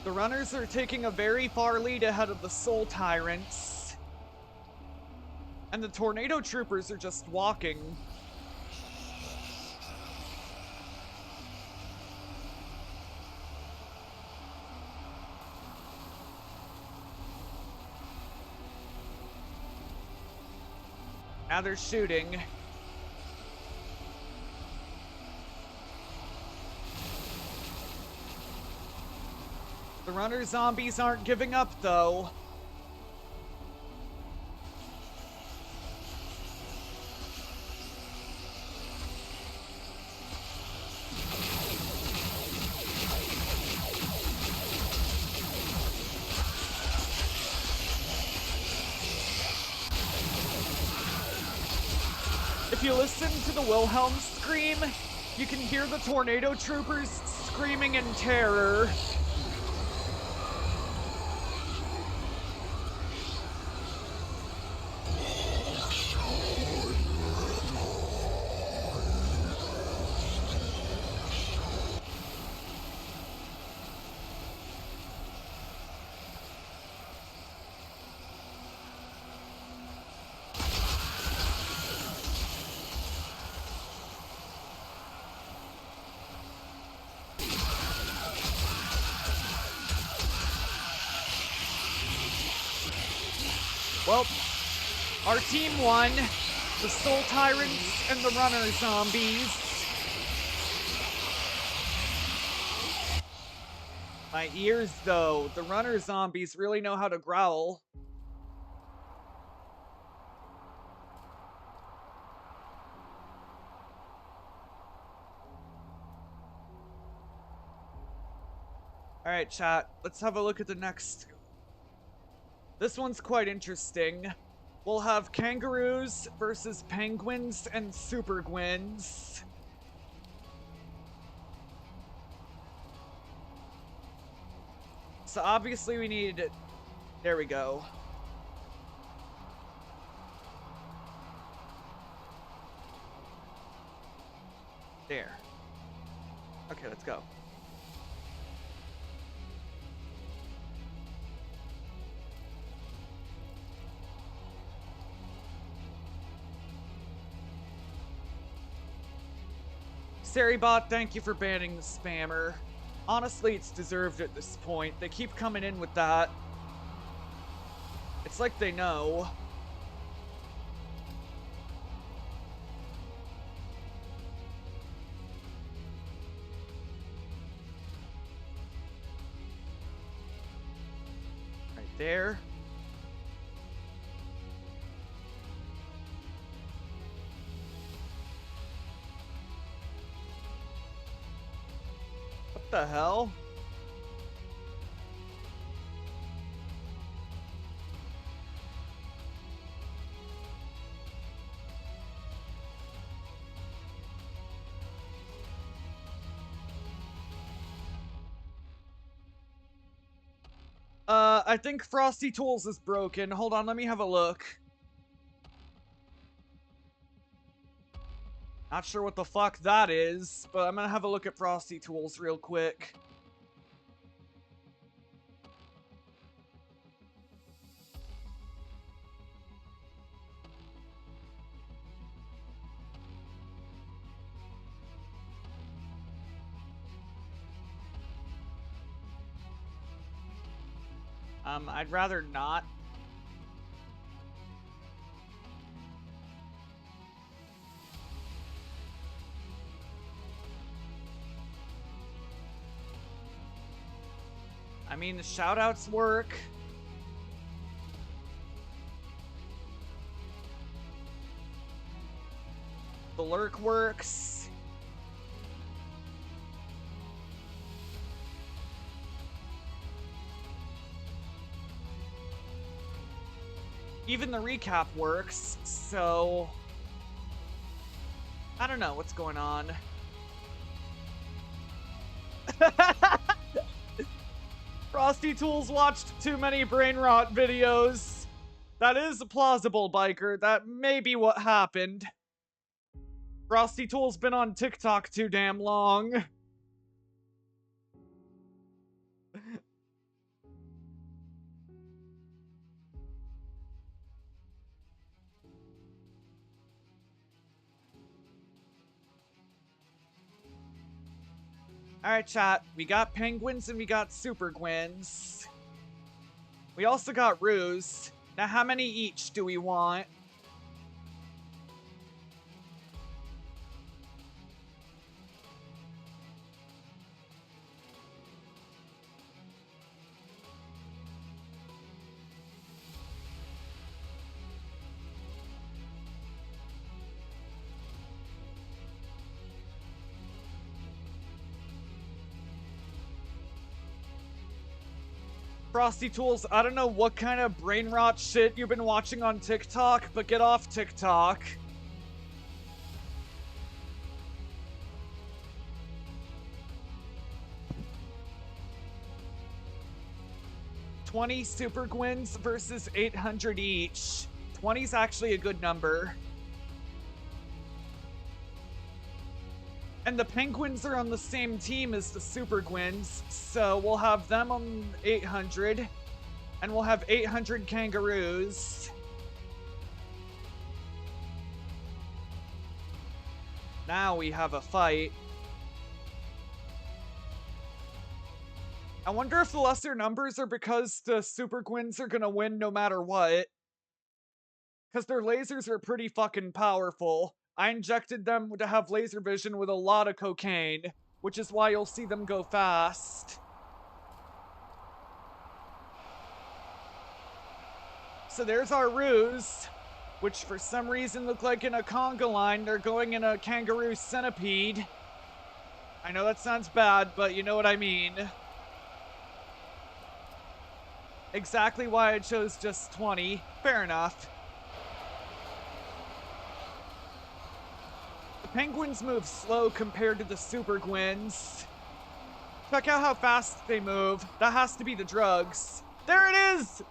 The runners are taking a very far lead ahead of the Soul Tyrants. And the Tornado Troopers are just walking. Now they're shooting. The runner zombies aren't giving up, though. If you listen to the Wilhelm scream, you can hear the Tornado Troopers screaming in terror. Well, our team won. the Soul Tyrants and the Runner Zombies. My ears, though. The Runner Zombies really know how to growl. Alright, chat. Let's have a look at the next. This one's quite interesting. We'll have kangaroos versus penguins and super gwins. So obviously we need... There we go. There. Okay, let's go. Sarybot, thank you for banning the spammer. Honestly, it's deserved at this point. They keep coming in with that. It's like they know. Right there. What the hell? I think Frosty Tools is broken. Hold on, let me have a look. Not sure what the fuck that is, but I'm gonna have a look at Frosty Tools real quick. I'd rather not. I mean, the shoutouts work. The lurk works. Even the recap works, so... I don't know what's going on. Frosty Tools watched too many brain rot videos. That is plausible, Biker. That may be what happened. Frosty Tools been on TikTok too damn long. Alright, chat. We got penguins and we got super gwins. We also got roos. Now, how many each do we want? Frosty Tools, I don't know what kind of brain rot shit you've been watching on TikTok, but get off TikTok. $20 super gwins versus 800 each. 20's actually a good number. And the penguins are on the same team as the super gwins, so we'll have them on 800, and we'll have 800 kangaroos. Now we have a fight. I wonder if the lesser numbers are because the super gwins are gonna win no matter what. Because their lasers are pretty fucking powerful. I injected them to have laser vision with a lot of cocaine, which is why you'll see them go fast. So there's our ruse, which for some reason look like in a conga line. They're going in a kangaroo centipede. I know that sounds bad, but you know what I mean. Exactly why I chose just 20. Fair enough. The penguins move slow compared to the super gwins. Check out how fast they move. That has to be the drugs. There it is!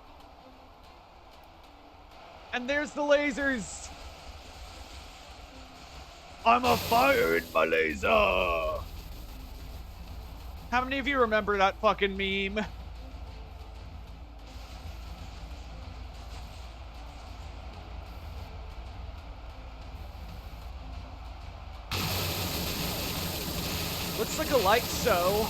And there's the lasers. I'm a fire in my laser. How many of you remember that fucking meme? Looks like a light show.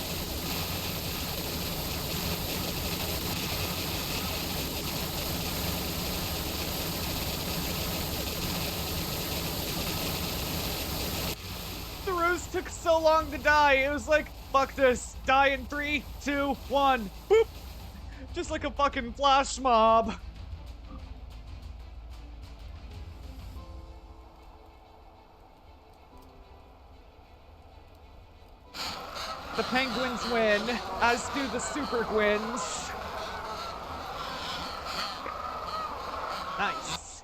The ruse took so long to die. It was like, fuck this. Die in 3, 2, 1. Boop. Just like a fucking flash mob. The penguins win, as do the super gwins. Nice.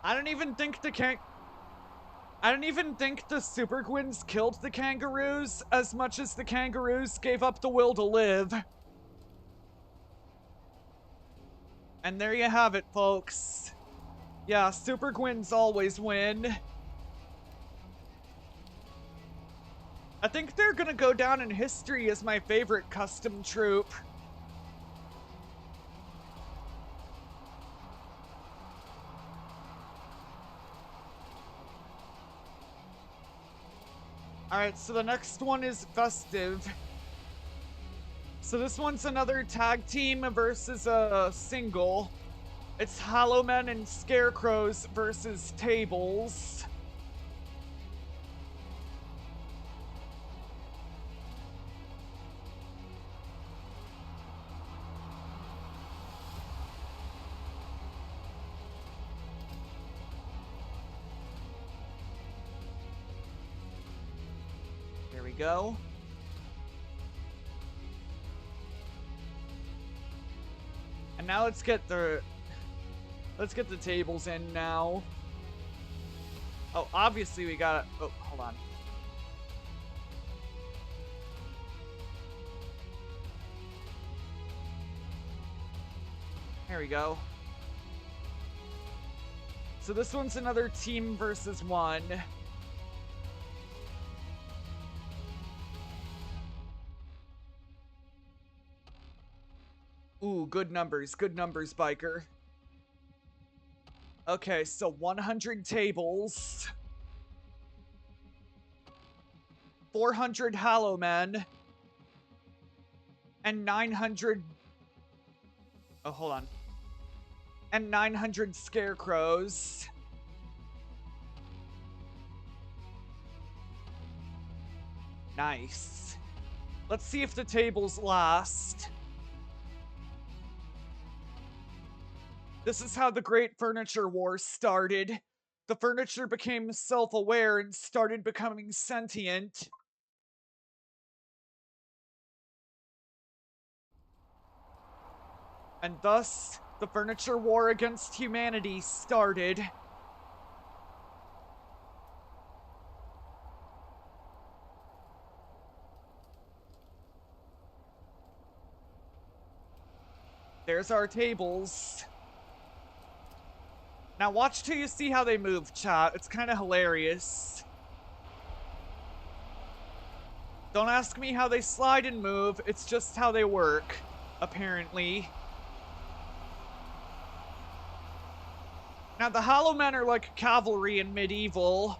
I don't even think the super gwins killed the kangaroos as much as the kangaroos gave up the will to live. And there you have it, folks. Yeah, super gwins always win. I think they're gonna go down in history as my favorite custom troop. Alright, so the next one is Festive. So this one's another tag team versus a single. It's Hollow Men and Scarecrows versus Tables. There we go. And now let's get the tables in now. Oh, obviously we gotta, oh, hold on. There we go. So this one's another team versus one. Ooh, good numbers, biker. Okay, so 100 tables. 400 Hollow Men. And 900... Oh, hold on. And 900 Scarecrows. Nice. Let's see if the tables last. This is how the Great Furniture War started. The furniture became self-aware and started becoming sentient. And thus, the furniture war against humanity started. There's our tables. Now watch till you see how they move, chat. It's kind of hilarious. Don't ask me how they slide and move, it's just how they work, apparently. Now the Hollow Men are like cavalry in medieval.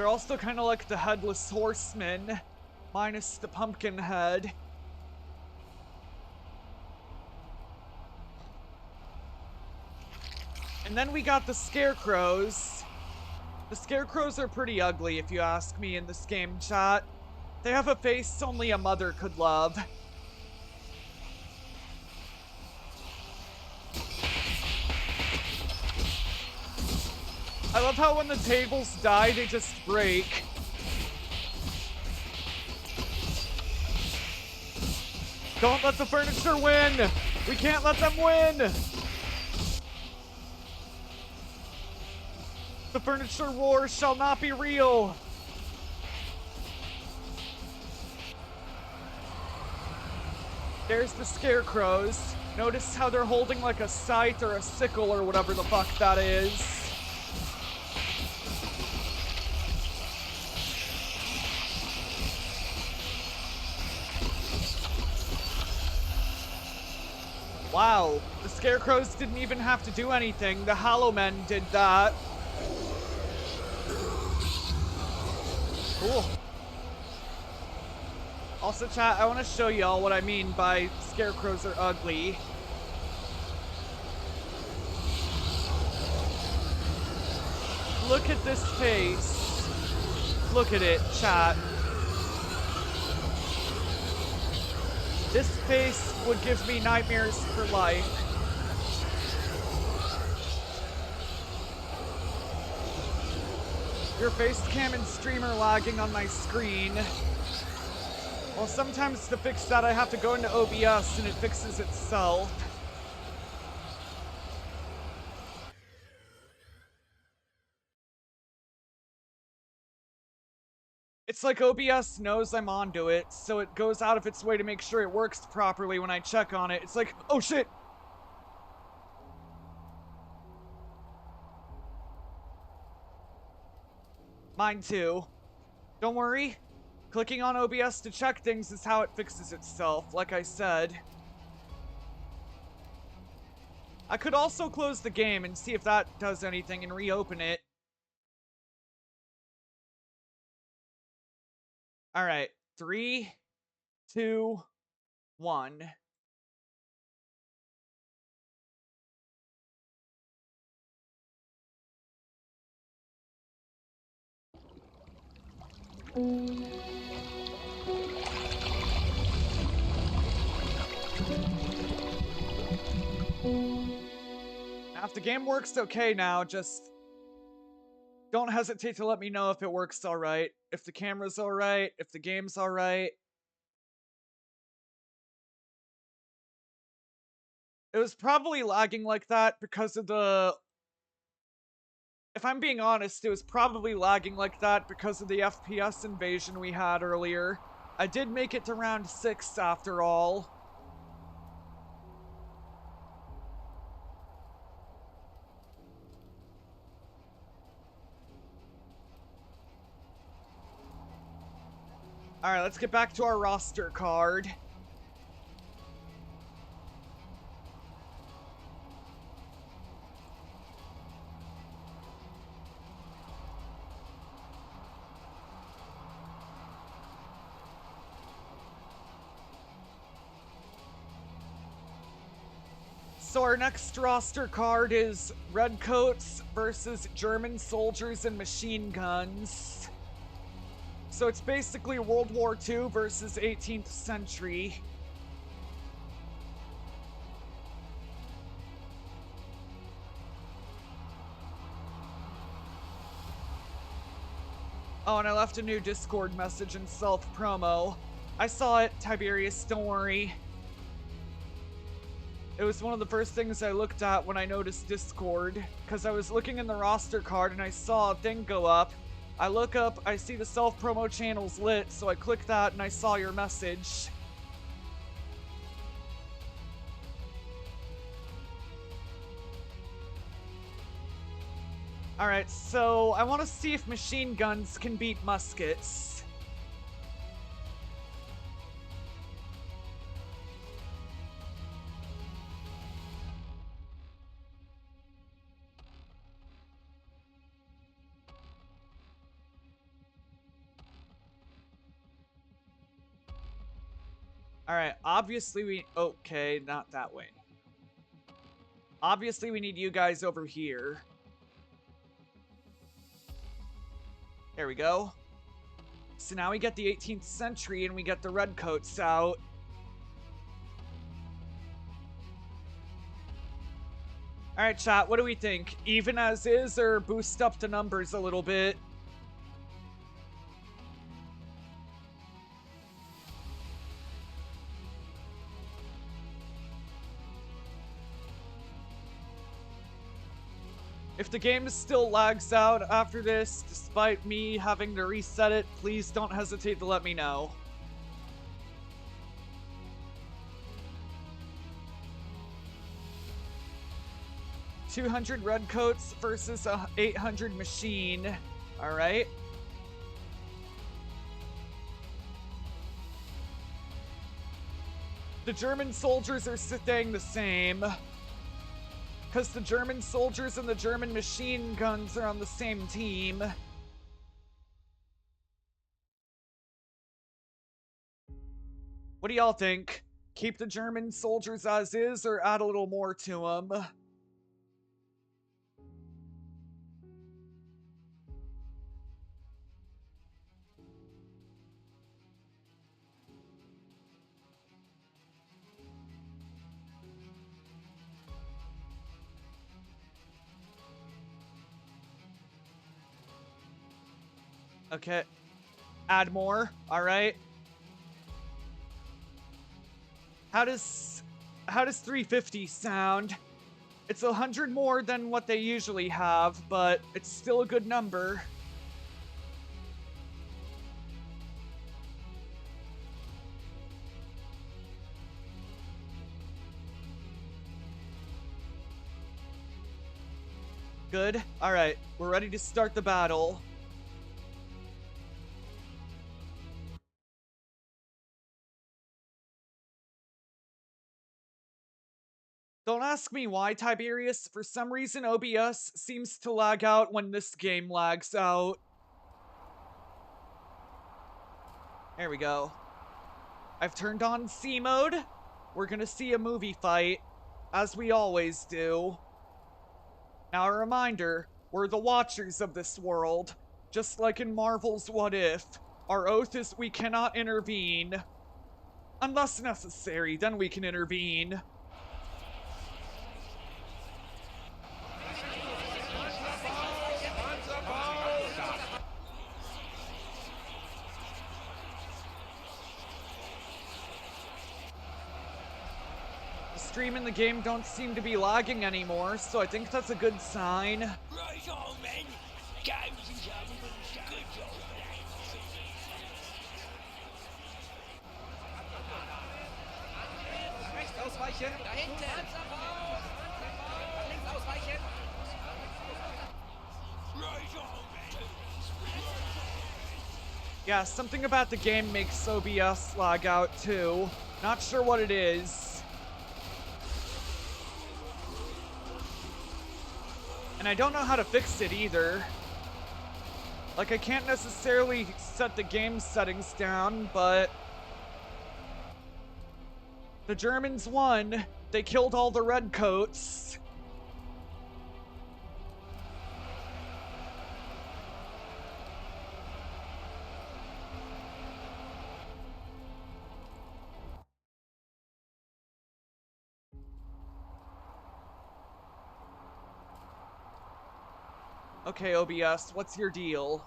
They're also kind of like the Headless Horseman, minus the pumpkin head. And then we got the Scarecrows. The Scarecrows are pretty ugly, if you ask me, in this game, chat. They have a face only a mother could love. I love how when the tables die, they just break. Don't let the furniture win! We can't let them win! The furniture war shall not be real! There's the Scarecrows. Notice how they're holding like a scythe or a sickle or whatever the fuck that is. Wow, the Scarecrows didn't even have to do anything. The Hollow Men did that. Cool. Also, chat, I want to show y'all what I mean by Scarecrows are ugly. Look at this face. Look at it, chat. This face would give me nightmares for life. Your face cam and stream are lagging on my screen. Well, sometimes to fix that I have to go into OBS and it fixes itself. It's like OBS knows I'm onto it, so it goes out of its way to make sure it works properly when I check on it. It's like, oh shit! Mine too. Don't worry. Clicking on OBS to check things is how it fixes itself, like I said. I could also close the game and see if that does anything and reopen it. Alright, 3, 2, 1. Now, if the game works okay now, just don't hesitate to let me know if it works alright, if the camera's alright, if the game's alright. It was probably lagging like that because of the... If I'm being honest, it was probably lagging like that because of the FPS invasion we had earlier. I did make it to round 6 after all. Alright, let's get back to our roster card. So our next roster card is Redcoats versus German soldiers and machine guns. So it's basically World War II versus 18th century. Oh, and I left a new Discord message in self-promo. I saw it, Tiberius, don't worry. It was one of the first things I looked at when I noticed Discord, because I was looking in the roster card and I saw a thing go up. I look up, I see the self-promo channel's lit, so I click that and I saw your message. Alright, so I want to see if machine guns can beat muskets. Alright, obviously we... Okay, not that way. Obviously we need you guys over here. There we go. So now we get the 18th century and we get the redcoats out. Alright, chat, what do we think? Even as is or boost up the numbers a little bit? If the game still lags out after this, despite me having to reset it, please don't hesitate to let me know. $200 redcoats versus a 800 machine. All right. The German soldiers are staying the same. Because the German soldiers and the German machine guns are on the same team. What do y'all think? Keep the German soldiers as is or add a little more to them? Okay. Add more. All right. How does 350 sound? It's 100 more than what they usually have, but it's still a good number. Good. All right. We're ready to start the battle. Don't ask me why, Tiberius. For some reason, OBS seems to lag out when this game lags out. There we go. I've turned on C mode. We're gonna see a movie fight, as we always do. Now a reminder, we're the watchers of this world. Just like in Marvel's What If, our oath is we cannot intervene. Unless necessary, then we can intervene. Stream and the game don't seem to be lagging anymore, so I think that's a good sign. Right on, men. Go, good job. Rechts ausweichen. Da hinten. Links ausweichen. Right on, men. Yeah, something about the game makes OBS lag out too. Not sure what it is. And I don't know how to fix it either. Like, I can't necessarily set the game settings down, but the Germans won. They killed all the redcoats. Okay, OBS, what's your deal?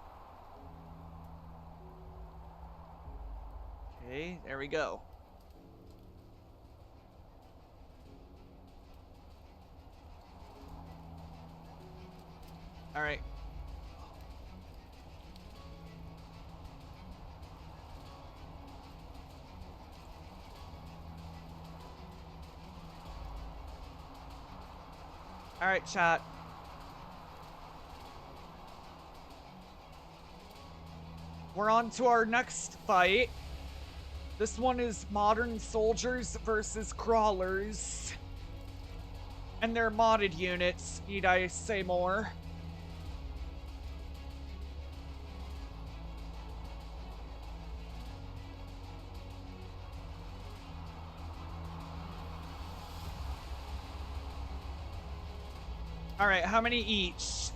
Okay, there we go. All right. All right, chat. We're on to our next fight. This one is modern soldiers versus crawlers. And their modded units, need I say more? Alright, how many each?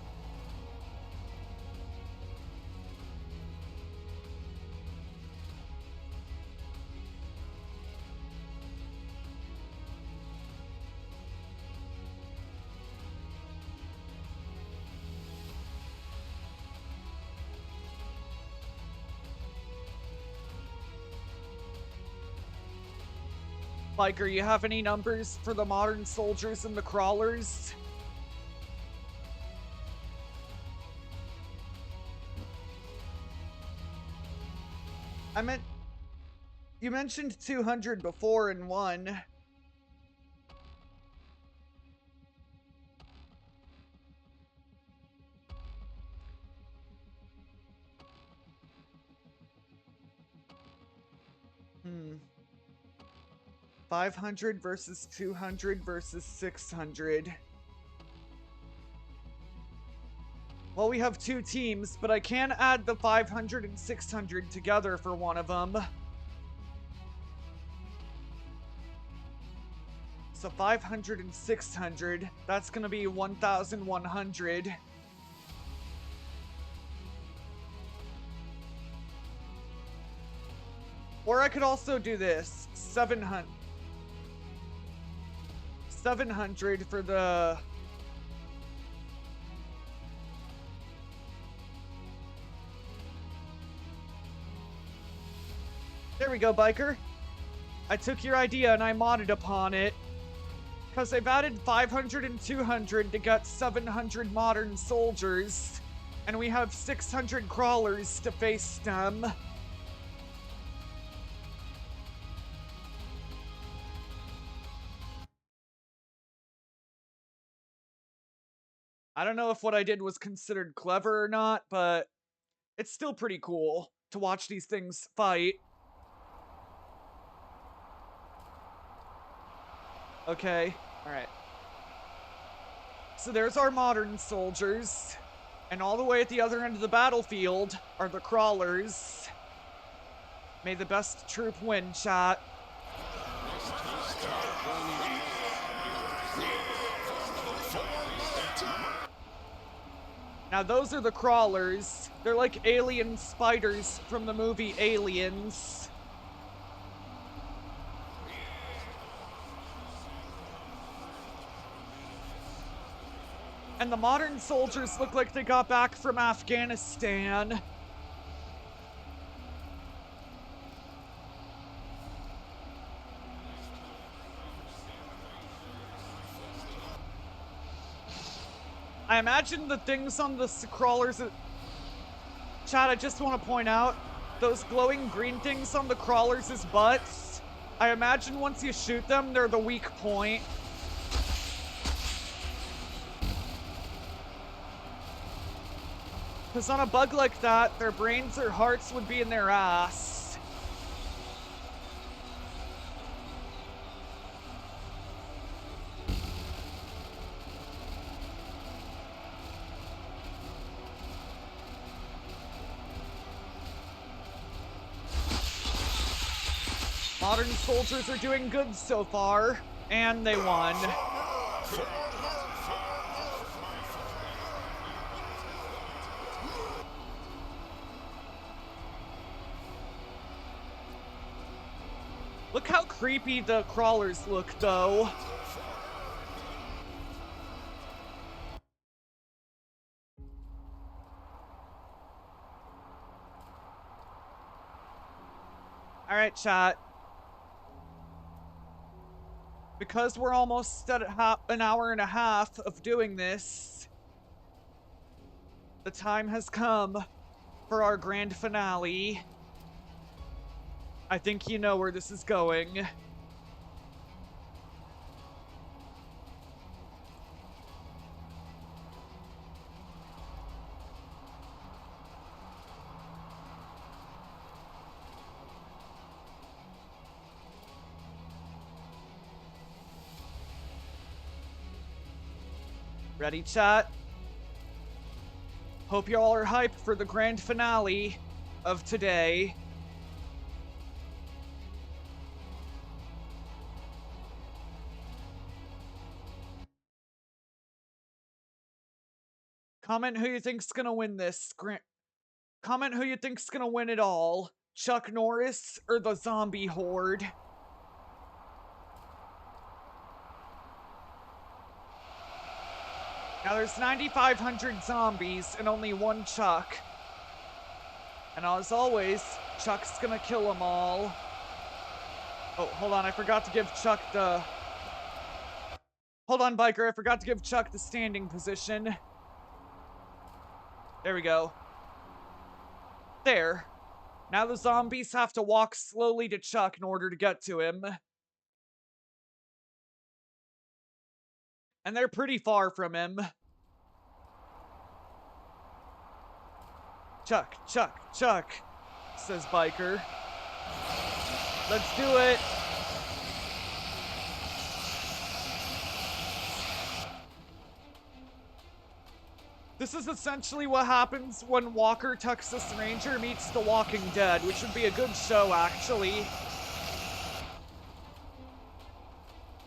Biker, you have any numbers for the modern soldiers and the crawlers? I meant... You mentioned 200 before in one. Hmm. 500 versus 200 versus 600. Well, we have two teams, but I can add the 500 and 600 together for one of them. So 500 and 600, that's gonna be 1,100. Or I could also do this, 700. 700 for the... There we go, Biker. I took your idea and I modded upon it. Because I've added 500 and 200 to get 700 modern soldiers. And we have 600 crawlers to face them. I don't know if what I did was considered clever or not, but it's still pretty cool to watch these things fight. Okay, alright. So there's our modern soldiers, and all the way at the other end of the battlefield are the crawlers. May the best troop win, chat. Now those are the crawlers. They're like alien spiders from the movie Aliens. And the modern soldiers look like they got back from Afghanistan. I imagine the things on the crawlers... Chad, I just want to point out, those glowing green things on the crawlers' butts, I imagine once you shoot them, they're the weak point. Because on a bug like that, their brains or hearts would be in their ass. Modern soldiers are doing good so far, and they won. Look how creepy the crawlers look, though. Alright, chat. Because we're almost at an hour and a half of doing this, the time has come for our grand finale. I think you know where this is going. Ready, chat? Hope y'all are hyped for the grand finale of today. Comment who you think's gonna win this. Comment who you think's gonna win it all. Chuck Norris or the zombie horde. Now there's 9,500 zombies and only one Chuck. And as always, Chuck's gonna kill them all. Oh, hold on, I forgot to give Chuck the... Hold on, Biker, I forgot to give Chuck the standing position. There we go. There. Now the zombies have to walk slowly to Chuck in order to get to him. And they're pretty far from him. Chuck, Chuck, Chuck, says Biker. Let's do it. This is essentially what happens when Walker Texas Ranger meets The Walking Dead, which would be a good show, actually.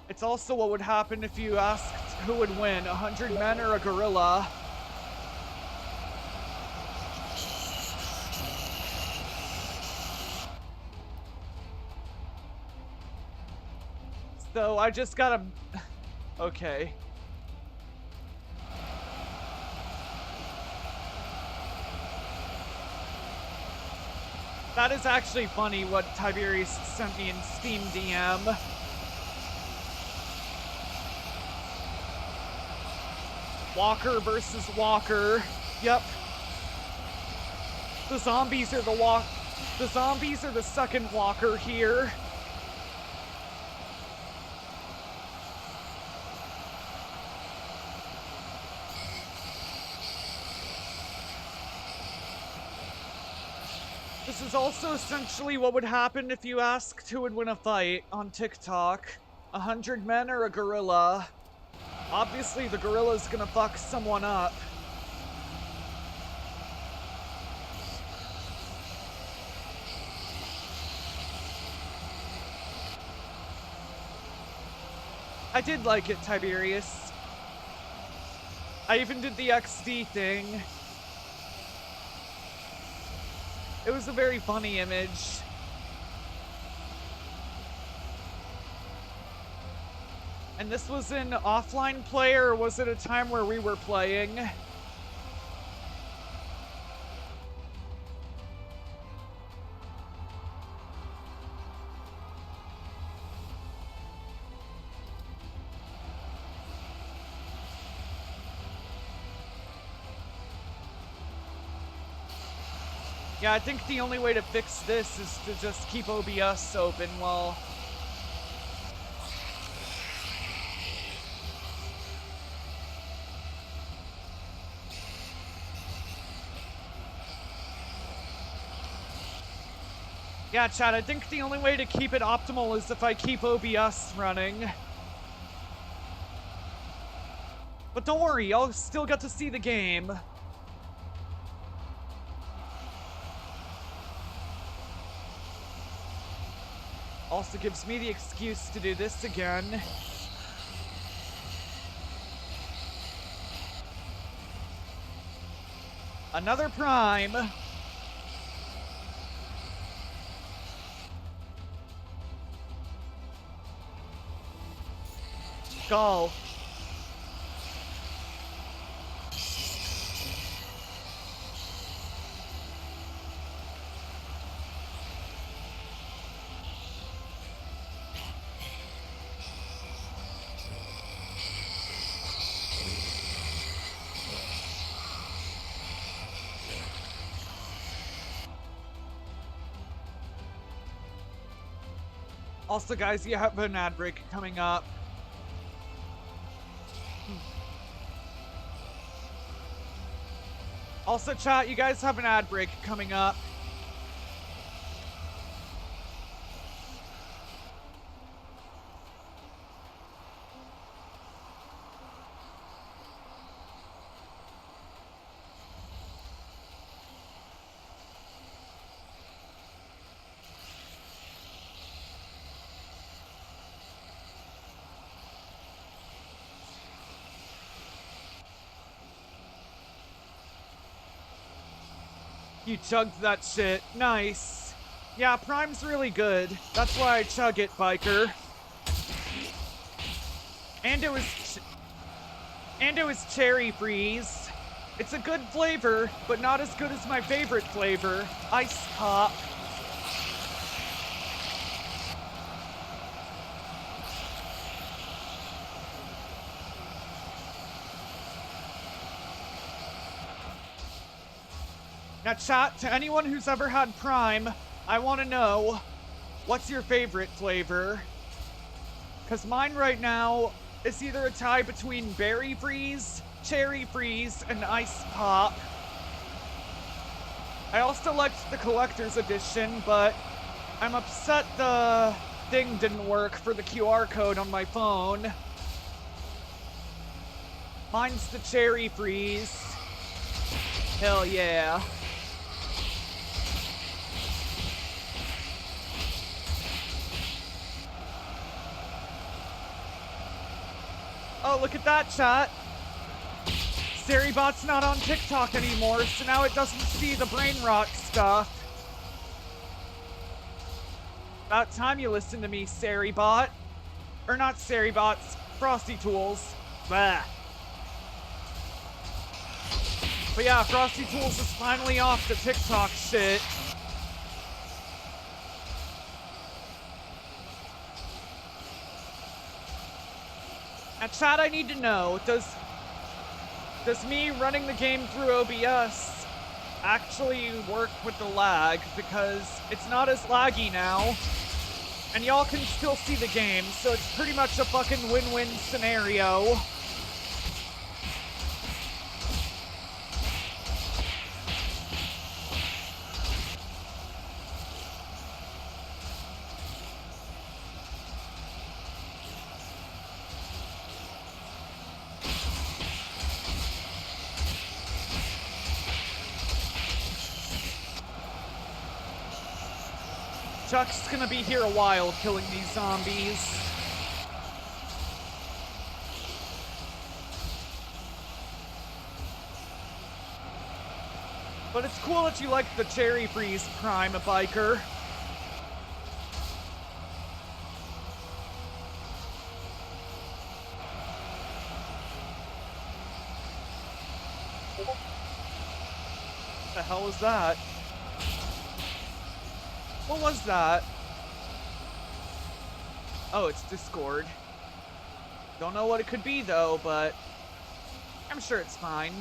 It's also what would happen if you asked who would win, 100 men or a gorilla. So I just gotta... Okay. That is actually funny what Tiberius sent me in Steam DM. Walker versus Walker. Yep. The zombies are the zombies are the second Walker here. This is also essentially what would happen if you asked who would win a fight on TikTok. 100 men or a gorilla. Obviously the gorilla's gonna fuck someone up. I did like it, Tiberius. I even did the XD thing. It was a very funny image. And this was an offline play, or was it a time where we were playing? Yeah, I think the only way to fix this is to just keep OBS open while... Yeah, chat, I think the only way to keep it optimal is if I keep OBS running. But don't worry, y'all still get to see the game. Also gives me the excuse to do this again. Another prime. Go. Also, guys, you have an ad break coming up. Also, chat, you guys have an ad break coming up. You chugged that shit. Nice. Yeah, Prime's really good. That's why I chug it, Biker. And it was cherry freeze. It's a good flavor, but not as good as my favorite flavor, Ice Pop. Now chat, to anyone who's ever had Prime, I want to know, what's your favorite flavor? Because mine right now is either a tie between Berry Freeze, Cherry Freeze, and Ice Pop. I also liked the Collector's Edition, but I'm upset the thing didn't work for the QR code on my phone. Mine's the Cherry Freeze. Hell yeah. Oh, look at that, chat. Seribot's not on TikTok anymore, so now it doesn't see the brain rot stuff. About time you listen to me, Seribot. Or not Seribots, Frosty Tools. Bah. But yeah, Frosty Tools is finally off the TikTok shit. Now, chat, I need to know, does me running the game through OBS actually work with the lag? Because it's not as laggy now, and y'all can still see the game, so it's pretty much a fucking win-win scenario. Chuck's gonna be here a while killing these zombies. But it's cool that you like the Cherry Freeze, Prime, a Biker. What the hell was that? What was that? Oh, it's Discord. Don't know what it could be though, but I'm sure it's fine.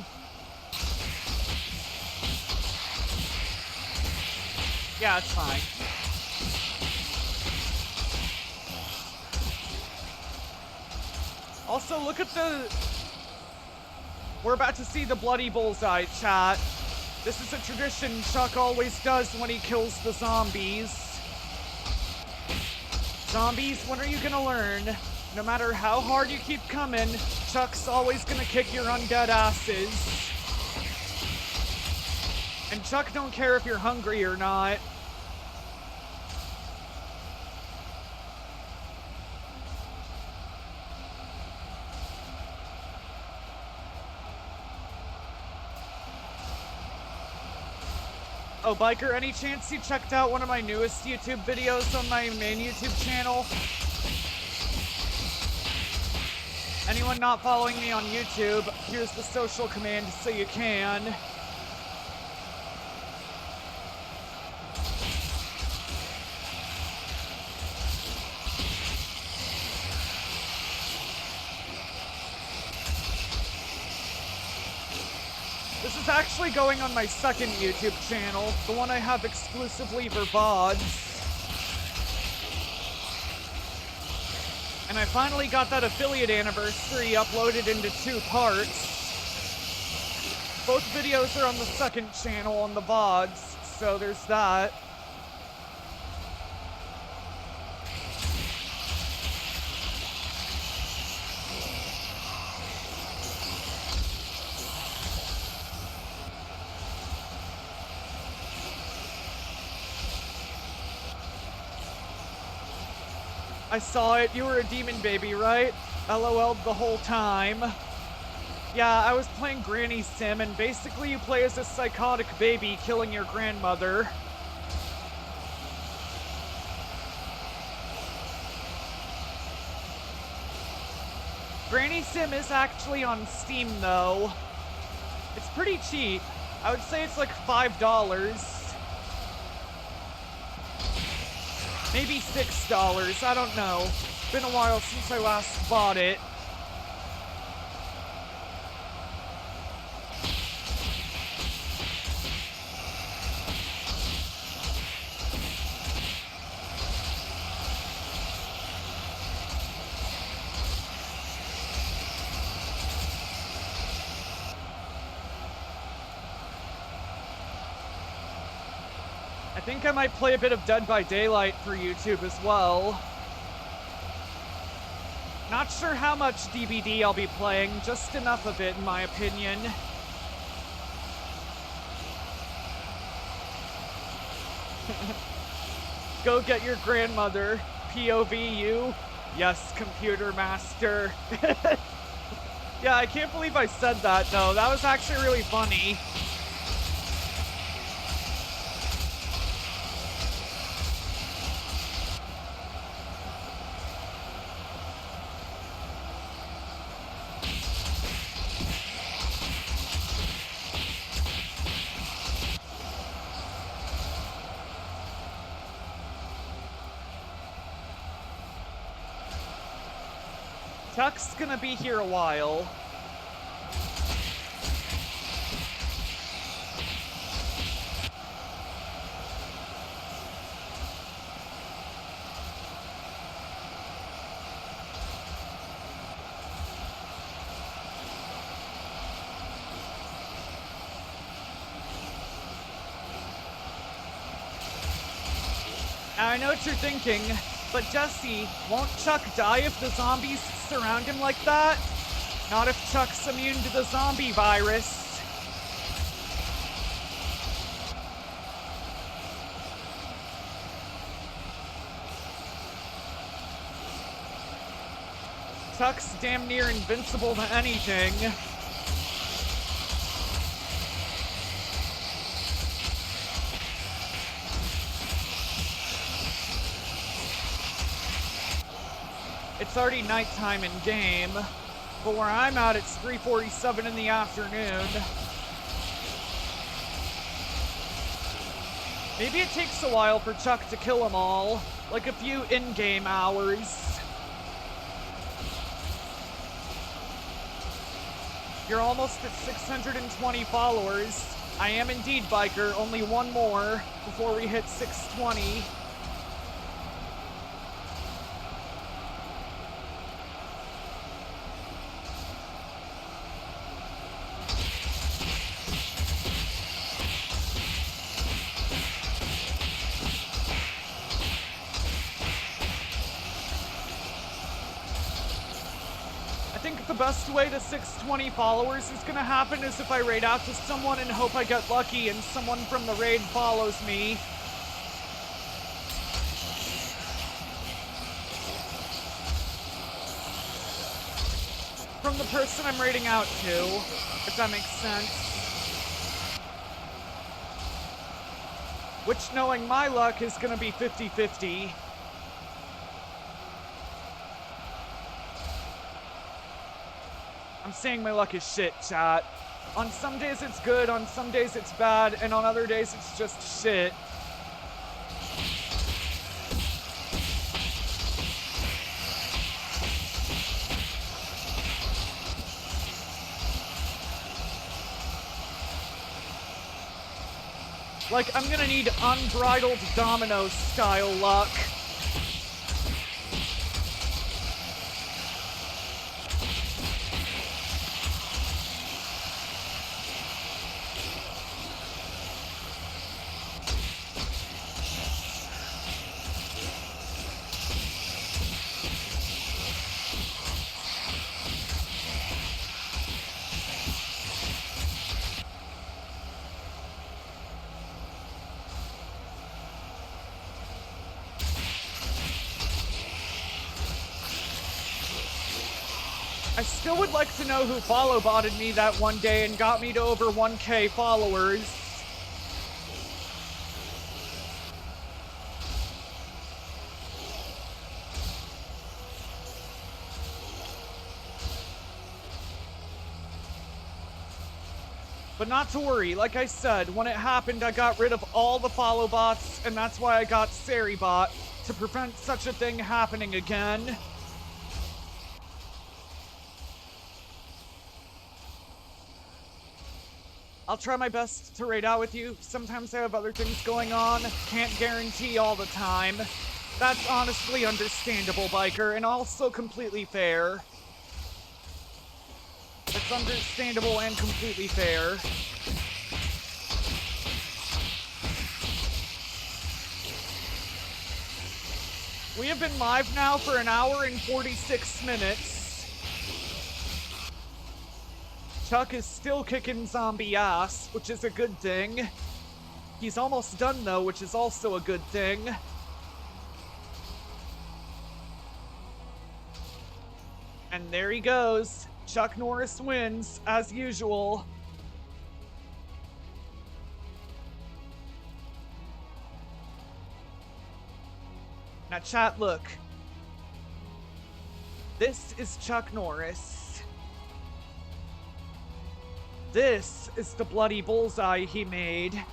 Yeah, it's fine. Also, look at the... We're about to see the bloody bullseye, chat. This is a tradition Chuck always does when he kills the zombies. Zombies, when are you gonna learn? No matter how hard you keep coming, Chuck's always gonna kick your undead asses. And Chuck don't care if you're hungry or not. Oh, Biker, any chance you checked out one of my newest YouTube videos on my main YouTube channel? Anyone not following me on YouTube, here's the social command so you can. This is actually going on my second YouTube channel, the one I have exclusively for VODs. And I finally got that affiliate anniversary uploaded into 2 parts. Both videos are on the second channel on the VODs, so there's that. I saw it. You were a demon baby, right? LOL the whole time. Yeah, I was playing Granny Sim, and basically you play as a psychotic baby killing your grandmother. Granny Sim is actually on Steam, though. It's pretty cheap. I would say it's like $5. Maybe $6, I don't know. It's been a while since I last bought it. I think I might play a bit of Dead by Daylight for YouTube as well. Not sure how much DBD I'll be playing, just enough of it in my opinion. Go get your grandmother. POV you? Yes, computer master. Yeah, I can't believe I said that though. That was actually really funny. Chuck's gonna be here a while. Now, I know what you're thinking, but Jesse, won't Chuck die if the zombies surround him like that? Not if Chuck's immune to the zombie virus. Chuck's damn near invincible to anything. It's already nighttime in game, but where I'm at, it's 3:47 in the afternoon. Maybe it takes a while for Chuck to kill them all, like a few in-game hours. You're almost at 620 followers. I am indeed, Biker, only one more before we hit 620. The best way to 620 followers is gonna happen is if I raid out to someone and hope I get lucky and someone from the raid follows me. From the person I'm raiding out to, if that makes sense. Which, knowing my luck, is gonna be 50-50. I'm saying my luck is shit, chat. On some days it's good, on some days it's bad, and on other days it's just shit. Like, I'm gonna need unbridled domino style luck. I still would like to know who follow botted me that one day and got me to over 1K followers. But not to worry, like I said, when it happened, I got rid of all the follow bots, and that's why I got Seribot, to prevent such a thing happening again. I'll try my best to raid out with you. Sometimes I have other things going on. Can't guarantee all the time. That's honestly understandable, Biker, and also completely fair. It's understandable and completely fair. We have been live now for an hour and 46 minutes. Chuck is still kicking zombie ass, which is a good thing. He's almost done though, which is also a good thing. And there he goes. Chuck Norris wins, as usual. Now chat, look. This is Chuck Norris. This is the bloody bullseye he made.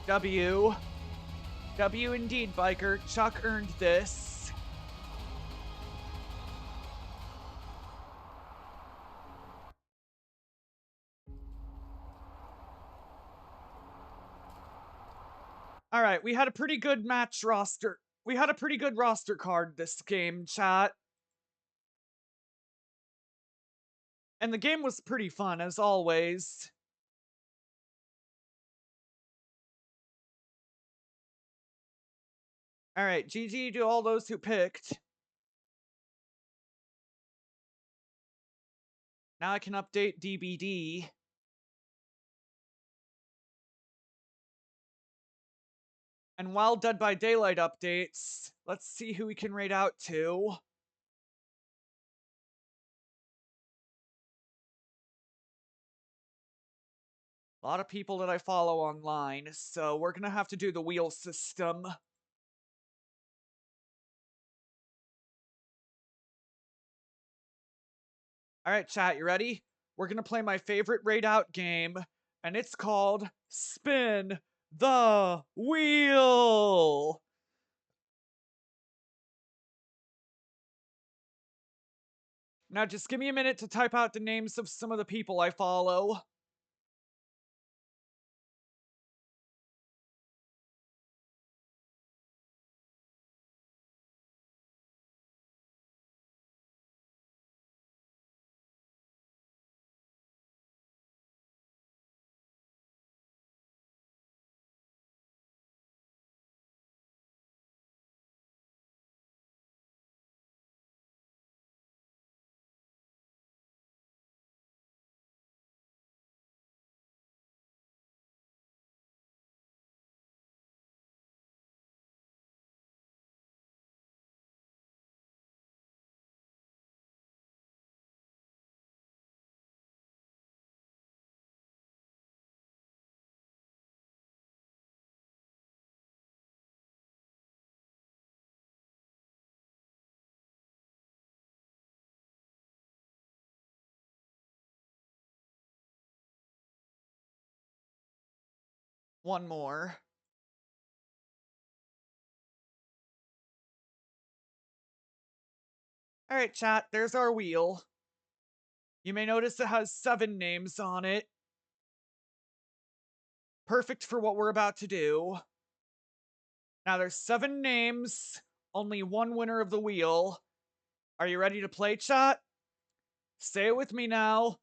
W. W indeed, Biker. Chuck earned this. Alright, we had a pretty good match roster. We had a pretty good roster card this game, chat. And the game was pretty fun, as always. Alright, GG to all those who picked. Now I can update DBD. And while Dead by Daylight updates, let's see who we can raid out to. A lot of people that I follow online, so we're gonna have to do the wheel system. Alright, chat, you ready? We're gonna play my favorite raid out game, and it's called Spin the Wheel! Now just give me a minute to type out the names of some of the people I follow. One more. Alright, chat, there's our wheel. You may notice it has 7 names on it. Perfect for what we're about to do. Now there's 7 names, only 1 winner of the wheel. Are you ready to play, chat? Say it with me now.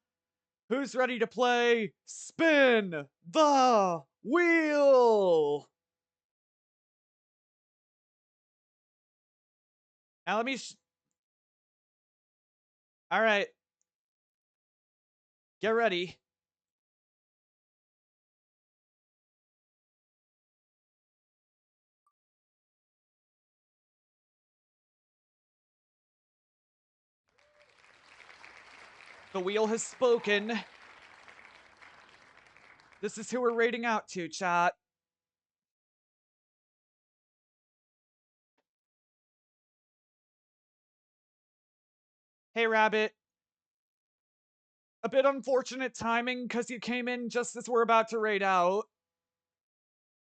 Who's ready to play Spin the Wheel? Now let me Alright. Get ready. The wheel has spoken. This is who we're raiding out to, chat. Hey, Rabbit. A bit unfortunate timing because you came in just as we're about to raid out.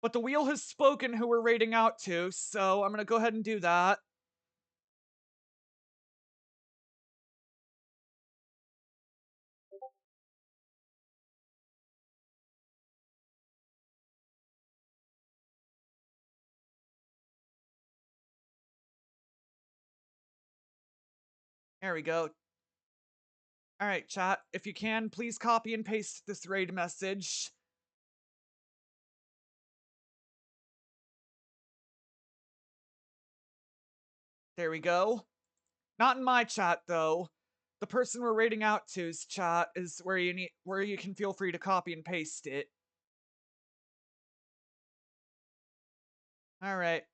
But the wheel has spoken who we're raiding out to, so I'm gonna go ahead and do that. There we go. Alright, chat. If you can, please copy and paste this raid message. There we go. Not in my chat, though. The person we're raiding out to's chat is where you can feel free to copy and paste it. Alright.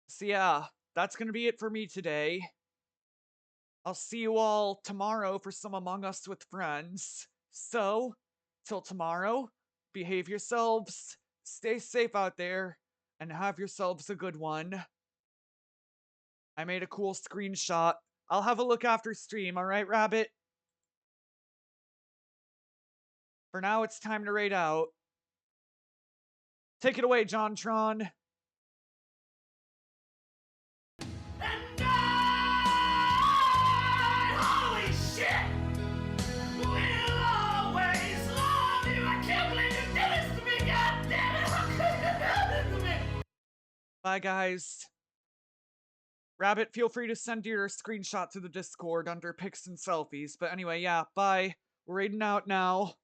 So yeah, that's gonna be it for me today. I'll see you all tomorrow for some Among Us with friends. So, till tomorrow, behave yourselves, stay safe out there, and have yourselves a good one. I made a cool screenshot. I'll have a look after stream, alright, Rabbit? For now, it's time to raid out. Take it away, JonTron. Holy shit! We'll always love you! I can't believe you did this to me! God damn it! How could you do this to me? Bye, guys. Rabbit, feel free to send your screenshot to the Discord under pics and selfies. But anyway, yeah, bye. We're raiding out now.